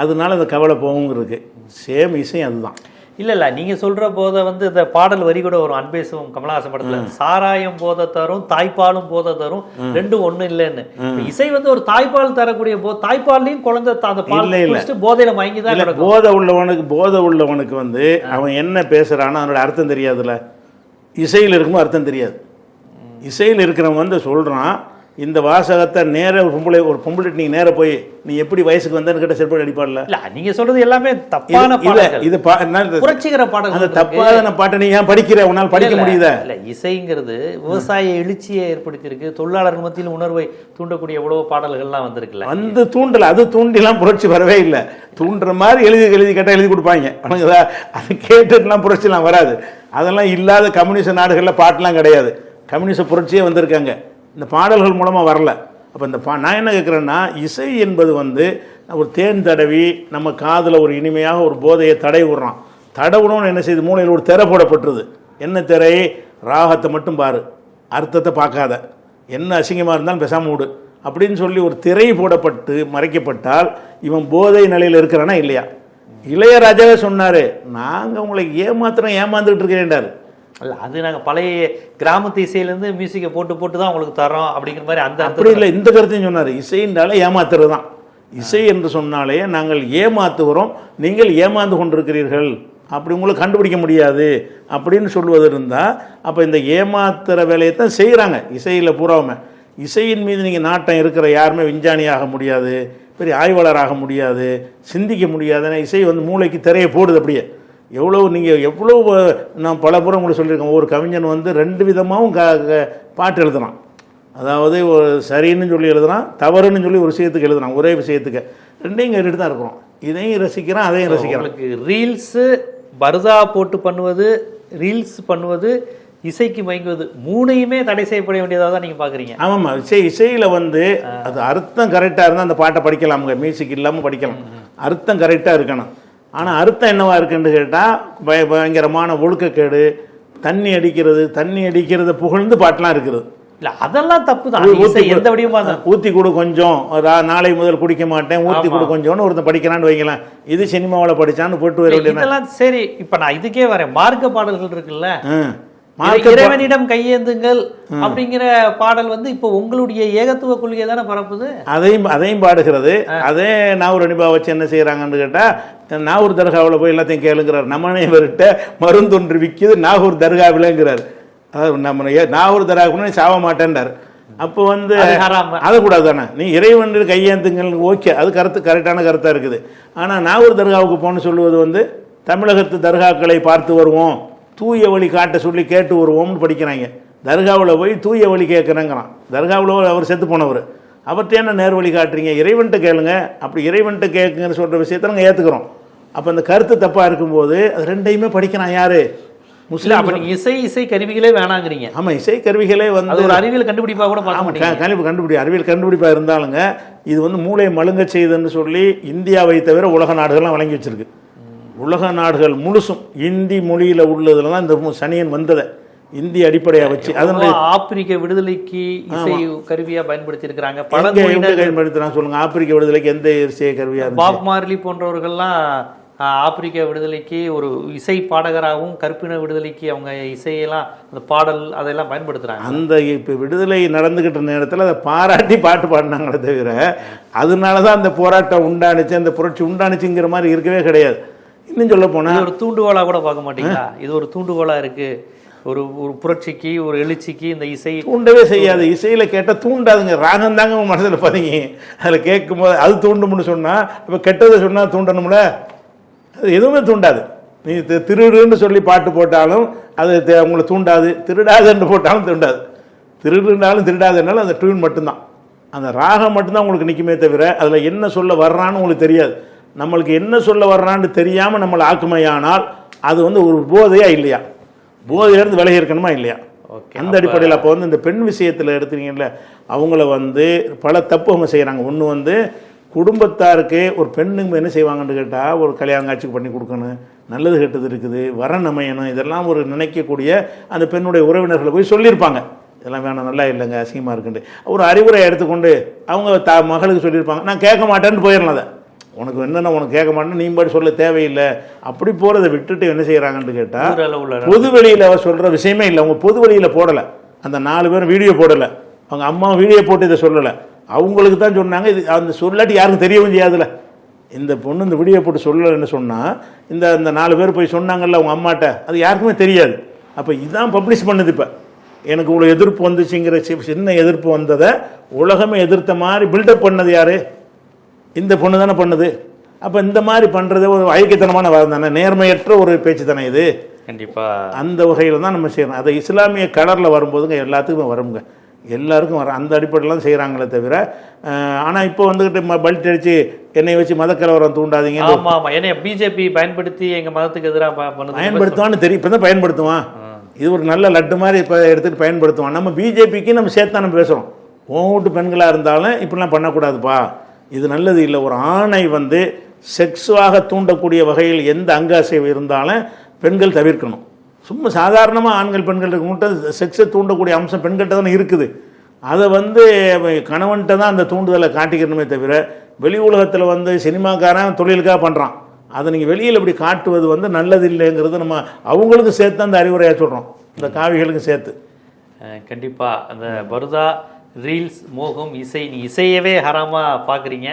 Speaker 2: அதனால அந்த கவலை போகுங்கிறது. சேம் இசை அதுதான்.
Speaker 1: இல்லை நீங்கள் சொல்கிற போதை வந்து இந்த பாடல் வரி கூட வரும், அன்பேசும் கமலஹாசன் படத்தில், சாராயம் போதை தரும் தாய்ப்பாலும் போதை தரும், ரெண்டும் ஒன்றும் இல்லைன்னு. இசை வந்து ஒரு தாய்ப்பால் தரக்கூடிய தாய்ப்பாலையும் குழந்தை அந்த பால் போதையில மயங்கி தான்.
Speaker 2: போதை உள்ளவனுக்கு வந்து அவன் என்ன பேசுறானோ அதனோட அர்த்தம் தெரியாதுல்ல. இசையில் இருக்கும்போது அர்த்தம் தெரியாது. இசையில் இருக்கிறவன் வந்து சொல்கிறான், இந்த வாசகத்தை நேர ஒரு பொம்பளை நீங்க நேர போய் நீ எப்படி வயசுக்கு வந்தேன்னு கேட்ட செருப்பு அடிப்பாடல.
Speaker 1: இல்ல நீங்க சொல்றது எல்லாமே தப்பான பாடல்கள்.
Speaker 2: இது
Speaker 1: புரட்சிகர பாடல்கள்.
Speaker 2: அந்த தப்பான பாட்டை நீ ஏன் படிக்கிற? உன்னால் படிக்க முடியுதா? இல்ல
Speaker 1: இசைங்கிறது விவசாய எழுச்சியை ஏற்படுத்தியிருக்கு, தொழிலாளர்கள் மத்தியில் உணர்வை தூண்டக்கூடிய எவ்வளவு பாடல்கள்லாம் வந்திருக்குல்ல.
Speaker 2: வந்து தூண்டல, அது தூண்டிலாம் புரட்சி வரவே இல்லை. தூண்டுற மாதிரி எழுதி கேட்டால் எழுதி கொடுப்பாங்க. அவனுக்குதா அது கேட்டுலாம் புரட்சிலாம் வராது. அதெல்லாம் இல்லாத கம்யூனிஸ்ட் நாடுகளில் பாட்டெலாம் கிடையாது. கம்யூனிஸ்ட் புரட்சியே வந்திருக்காங்க, இந்த பாடல்கள் மூலமாக வரல. அப்போ இந்த நான் என்ன கேட்குறேன்னா, இசை என்பது வந்து ஒரு தேன் தடவி நம்ம காதில் ஒரு இனிமையாக ஒரு போதையை தடை விடுறான். தடவுணும்னு என்ன செய்யுது, மூளையில் ஒரு திரை போடப்பட்டுருது. என்ன திரை? ராகத்தை மட்டும் பாரு, அர்த்தத்தை பார்க்காத, என்ன அசிங்கமாக இருந்தாலும் பேசாமல் விடு அப்படின்னு சொல்லி ஒரு திரை போடப்பட்டு மறைக்கப்பட்டால் இவன் போதை நிலையில் இருக்கிறானா இல்லையா? இளையராஜாவே சொன்னார், நாங்கள் உங்களை ஏமாந்துக்கிட்டு இருக்கிறேன்டார்.
Speaker 1: அல்ல, அது நாங்கள் பழைய கிராமத்து இசையிலேருந்து மியூசிக்கை போட்டு தான் உங்களுக்கு தரோம் அப்படிங்கிற மாதிரி அந்த
Speaker 2: அப்படி இல்லை. இந்த கருத்தையும் சொன்னார், இசைன்றாலே ஏமாத்துறது தான். இசை என்று சொன்னாலே நாங்கள் ஏமாத்துகிறோம், நீங்கள் ஏமாந்து கொண்டிருக்கிறீர்கள், அப்படி உங்களை கண்டுபிடிக்க முடியாது அப்படின்னு சொல்வது இருந்தால், அப்போ இந்த ஏமாத்துகிற வேலையை தான் செய்கிறாங்க இசையில் பூராவுமே. இசையின் மீது நீங்கள் நாட்டம் இருக்கிற யாருமே விஞ்ஞானியாக முடியாது, பெரிய ஆய்வாளராக முடியாது, சிந்திக்க முடியாதுன்னா இசை வந்து மூளைக்கு திரையை போடுது. அப்படியே எவ்வளோ நான் பல புறம் உங்களுக்கு சொல்லியிருக்கேன், ஒரு கவிஞன் வந்து ரெண்டு விதமாகவும் பாட்டு எழுதுனான். அதாவது ஒரு சரின்னு சொல்லி எழுதுனான், தவறுன்னு சொல்லி ஒரு விஷயத்துக்கு எழுதுனான். ஒரே விஷயத்துக்கு ரெண்டையும் கேட்டுட்டு தான் இருக்கிறோம். இதையும் ரசிக்கிறான், அதையும் ரசிக்கிறான்.
Speaker 1: ரீல்ஸு பர்தா போட்டு பண்ணுவது, ரீல்ஸ் பண்ணுவது, இசைக்கு மயங்குவது, மூணையுமே தடை செய்யப்பட வேண்டியதாக தான் நீங்கள் பார்க்குறீங்க.
Speaker 2: ஆமாம்மா, இசையில் வந்து அது அர்த்தம் கரெக்டாக இருந்தால் அந்த பாட்டை படிக்கலாமுங்க, மியூசிக் இல்லாமல் படிக்கலாம். அர்த்தம் கரெக்டாக இருக்கணும். ஆனால் அர்த்தம் என்னவா இருக்குன்னு கேட்டால் பயங்கரமான ஒழுக்கக்கேடு, தண்ணி அடிக்கிறத புகழ்ந்து பாட்டெலாம் இருக்குது.
Speaker 1: இல்லை அதெல்லாம் தப்பு தான். எந்த வடிவமா
Speaker 2: ஊற்றி கொடு கொஞ்சம், நாளை முதல் குடிக்க மாட்டேன், ஊற்றி கொடு கொஞ்சம்னு ஒருத்தன் படிக்கிறான்னு வைக்கலாம். இது சினிமாவில் படித்தான்னு போட்டு வர
Speaker 1: இதெல்லாம் சரி. இப்போ நான் இதுக்கே வரேன், மார்க்க பாடல்கள் இருக்குல்ல, இறைவனிடம் கையேந்துங்கள் அப்படிங்கிற பாடல் வந்து இப்போ உங்களுடைய ஏகத்துவ கொள்கையை தானே பரப்புது.
Speaker 2: அதையும் பாடுகிறது. அதே நாகூர் அனிபா வச்சு என்ன செய்யறாங்கன்னு கேட்டா, நாகூர் தர்காவில் போய் எல்லாத்தையும் கேளுங்கிறார். நம்மனைவர்கிட்ட மருந்தொன்று விற்கிது நாகூர் தர்காவிலங்கிறார். அதாவது நம்ம நாகூர் தர்காவுக்கு சாவ மாட்டேன்றார். அப்போ வந்து அதை கூடாது தானே, நீ இறைவன் கையேந்துங்கள், ஓகே, அது கரெக்டான கருத்தாக இருக்குது. ஆனால் நாகூர் தர்காவுக்கு போன்னு சொல்லுவது வந்து தமிழகத்து தர்காக்களை பார்த்து வருவோம், தூய வழி காட்ட சொல்லி கேட்டு வருவோம்னு படிக்கிறாங்க. தர்காவில் போய் தூய வழி கேட்குறேங்கிறான். தர்காவில் அவர் செத்து போனவர், அவர்கிட்ட என்ன நேர் வழி காட்டுறீங்க? இறைவன்ட்டு கேளுங்க. அப்படி இறைவன்ட்டு கேட்குங்கன்னு சொல்கிற விஷயத்தை நாங்கள் ஏற்றுக்கிறோம். அப்போ அந்த கருத்து தப்பாக இருக்கும்போது அது ரெண்டையுமே படிக்கிறான் யார்? முஸ்லீம். அப்போ நீங்கள்
Speaker 1: இசை கருவிகளே வேணாங்கிறீங்க.
Speaker 2: ஆமாம், இசை கருவிகளே வந்து
Speaker 1: ஒரு அறிவியல் கண்டுபிடிப்பாக கூட
Speaker 2: அறிவியல் கண்டுபிடிப்பாக இருந்தாலுங்க, இது வந்து மூளையை மழுங்க செய்யுதுன்னு சொல்லி இந்தியாவை தவிர உலக நாடுகள்லாம் வழங்கி வச்சிருக்கு. உலக நாடுகள் முழுசும் இந்தி மொழியில் உள்ளதுல தான் இந்த சனியன் வந்ததை இந்தி அடிப்படையாக வச்சு அதனுடைய
Speaker 1: ஆப்பிரிக்க விடுதலைக்கு இசை கருவியா பயன்படுத்தி இருக்கிறாங்க.
Speaker 2: பயன்படுத்தினா சொல்லுங்க, ஆப்பிரிக்க விடுதலைக்கு எந்த இசை கருவியா?
Speaker 1: பாப் மார்லி போன்றவர்கள்லாம் ஆப்பிரிக்க விடுதலைக்கு ஒரு இசை பாடகராகவும், கற்பின விடுதலைக்கு அவங்க இசையெல்லாம் அந்த பாடல் அதெல்லாம் பயன்படுத்துகிறாங்க.
Speaker 2: அந்த இப்போ விடுதலை நடந்துக்கிட்ட நேரத்தில் அதை பாராட்டி பாட்டு பாடினாங்களே தவிர அதனால தான் அந்த போராட்டம் உண்டானுச்சு, அந்த புரட்சி உண்டானுச்சுங்கிற மாதிரி இருக்கவே கிடையாது. இன்னும் சொல்ல போனால்
Speaker 1: ஒரு தூண்டுகோலாக கூட பார்க்க மாட்டீங்களா? இது ஒரு தூண்டுகோலாக இருக்குது. ஒரு புரட்சிக்கு, ஒரு எழுச்சிக்கு இந்த இசை
Speaker 2: தூண்டவே செய்யாது. இசையில் கேட்டால் தூண்டாதுங்க, ராகம் தாங்க உங்கள் மனசில் பதிங்க. அதில் கேட்கும்போது அது தூண்டும்னு சொன்னால், இப்போ கெட்டதை சொன்னால் தூண்டணும்ல, அது எதுவுமே தூண்டாது. நீ திருடுன்னு சொல்லி பாட்டு போட்டாலும் அது உங்களை தூண்டாது, திருடாதுன்னு போட்டாலும் தூண்டாது. திருடுனாலும் திருடாதுனாலும் அந்த டியூன் மட்டும்தான், அந்த ராகம் மட்டும்தான் உங்களுக்கு நிற்குமே தவிர அதில் என்ன சொல்ல வர்றான்னு உங்களுக்கு தெரியாது. நம்மளுக்கு என்ன சொல்ல வர்றான்னு தெரியாமல் நம்மளை ஆக்குமையானால் அது வந்து ஒரு போதையா இல்லையா? போதையிலேருந்து விலகி இருக்கணுமா இல்லையா? அந்த அடிப்படையில் அப்போ வந்து இந்த பெண் விஷயத்தில் எடுத்துக்கிங்கல்ல, அவங்கள வந்து பல தப்பு அவங்க செய்கிறாங்க. ஒன்று வந்து குடும்பத்தாருக்கு ஒரு பெண்ணுங்க என்ன செய்வாங்கன்னு கேட்டால், ஒரு கல்யாணம் காட்சிக்கு பண்ணி கொடுக்கணும், நல்லது கெட்டது இருக்குது, வரன் அமையணும், இதெல்லாம் ஒரு நினைக்கக்கூடிய அந்த பெண்ணுடைய உறவினர்களை போய் சொல்லியிருப்பாங்க, இதெல்லாம் வேணாம், நல்லா இல்லைங்க, அசிங்கமாக இருக்குன்ட்டு ஒரு அறிவுரை எடுத்துக்கொண்டு அவங்க மகளுக்கு சொல்லியிருப்பாங்க. நான் கேட்க மாட்டேன்னு போயிடலாம். அதை உனக்கு என்னென்ன உனக்கு கேட்க மாட்டேன்னு நீ பாட்டு சொல்ல தேவையில்லை. அப்படி போகிறத விட்டுட்டு என்ன செய்கிறாங்கன்னு கேட்டால், பொது வெளியில் அவர் சொல்கிற விஷயமே இல்லை. அவங்க பொது வெளியில் போடலை, அந்த 4 பேரும் வீடியோ போடலை, அவங்க அம்மா வீடியோ போட்டு இதை சொல்லலை, அவங்களுக்கு தான் சொன்னாங்க. இது அந்த சொல்லாட்டி யாருக்கும் தெரியவும் செய்யாதுல்ல. இந்த பொண்ணு இந்த வீடியோ போட்டு சொல்லலைன்னு சொன்னால் இந்த 4 பேர் போய் சொன்னாங்கல்ல அவங்க அம்மாட்ட, அது யாருக்குமே தெரியாது. அப்போ இதுதான் பப்ளிஷ் பண்ணுது. இப்போ எனக்கு இவ்வளோ எதிர்ப்பு வந்துச்சுங்கிற சின்ன எதிர்ப்பு வந்ததை உலகமே எதிர்த்த மாதிரி பில்டப் பண்ணது யார்? இந்த பொண்ணு தானே பண்ணுது. அப்போ இந்த மாதிரி பண்ணுறது ஒரு ஐக்கியத்தனமான வாதம் தானே, நேர்மையற்ற ஒரு பேச்சு தானே இது.
Speaker 1: கண்டிப்பாக
Speaker 2: அந்த வகையில் தான் நம்ம செய்யணும். அதை இஸ்லாமிய கலரில் வரும்போதுங்க எல்லாத்துக்குமே வருங்க, எல்லாருக்கும் வர அந்த அடிப்படையில் செய்கிறாங்களே தவிர. ஆனால் இப்போ வந்துக்கிட்டு பல்ட் அடித்து என்னை வச்சு மதக்கலவரம் தூண்டாதீங்க.
Speaker 1: ஆமாம் ஆமாம், ஏன்னா பிஜேபி பயன்படுத்தி எங்கள் மதத்துக்கு எதிராக
Speaker 2: பயன்படுத்துவான்னு தெரியும். இப்போ தான் பயன்படுத்துவான். இது ஒரு நல்ல லட்டு மாதிரி இப்போ எடுத்துகிட்டு பயன்படுத்துவான். நம்ம பிஜேபிக்கு நம்ம சேர்த்து நம்ம பேசுகிறோம். ஓட்டு பெண்களாக இருந்தாலும் இப்படிலாம் பண்ணக்கூடாதுப்பா, இது நல்லது இல்லை. ஒரு ஆணை வந்து செக்ஸுவாக தூண்டக்கூடிய வகையில் எந்த அங்க அசைவு இருந்தாலும் பெண்கள் தவிர்க்கணும். சும்மா சாதாரணமாக ஆண்கள் பெண்கள் மட்டும் செக்ஸை தூண்டக்கூடிய அம்சம் பெண்கள்கிட்ட தானே இருக்குது. அதை வந்து கணவன்கிட்ட தான் அந்த தூண்டுதலை காட்டிக்கணுமே தவிர, வெளி உலகத்தில் வந்து சினிமாக்காரன் தொழிலுக்காக பண்ணுறான், அதை நீங்கள் வெளியில் இப்படி காட்டுவது வந்து நல்லது இல்லைங்கிறது நம்ம அவங்களுக்கு சேர்த்து அந்த அறிவுரையாக சொல்கிறோம், இந்த காவிகளுக்கும் சேர்த்து.
Speaker 1: கண்டிப்பாக அந்த பருதா, ரீல்ஸ், மோகம், இசை, நீ இசையவே ஹராமாக பார்க்குறீங்க.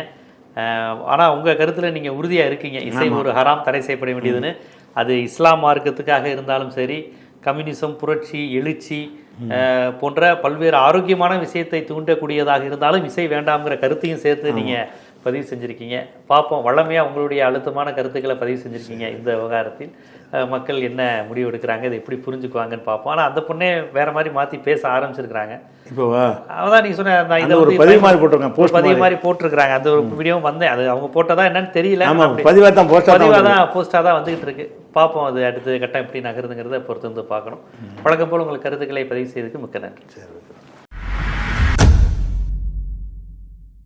Speaker 1: ஆனால் உங்கள் கருத்தில் நீங்கள் உறுதியாக இருக்கீங்க, இசை ஒரு ஹராம், தடை செய்யப்பட வேண்டியதுன்னு. அது இஸ்லாம் மார்க்கத்துக்காக இருந்தாலும் சரி, கம்யூனிசம், புரட்சி, எழுச்சி போன்ற பல்வேறு ஆரோக்கியமான விஷயத்தை தூண்டக்கூடியதாக இருந்தாலும் இசை வேண்டாம்ங்கிற கருத்தையும் சேர்த்து நீங்கள் பதிவு செஞ்சுருக்கீங்க. பார்ப்போம், வளமையாக உங்களுடைய அழுத்தமான கருத்துக்களை பதிவு செஞ்சுருக்கீங்க. இந்த விவகாரத்தில் மக்கள் என்ன முடிவு எடுக்கிறாங்க, இதை எப்படி புரிஞ்சுக்குவாங்கன்னு பார்ப்போம். ஆனால் அந்த பொண்ணே வேற மாதிரி மாற்றி பேச ஆரம்பிச்சிருக்கிறாங்க.
Speaker 2: இப்போ
Speaker 1: அதான் நீங்கள் சொன்ன
Speaker 2: ஒரு பதிவு மாதிரி போட்டிருக்காங்க,
Speaker 1: பதிவு மாதிரி போட்டிருக்கிறாங்க. அந்த ஒரு வீடியோவும் வந்தேன், அது அவங்க போட்டதா என்னன்னு தெரியல,
Speaker 2: பதிவாக தான்
Speaker 1: போஸ்டாக தான் வந்துகிட்டு இருக்கு. பார்ப்போம் அது அடுத்த கட்டம் எப்படி நகருதுங்கிறத பொறுத்து வந்து பார்க்கணும். வழக்கம் போல் உங்கள் கருத்துக்களை பதிவு செய்ததுக்கு மிக்க நன்றி.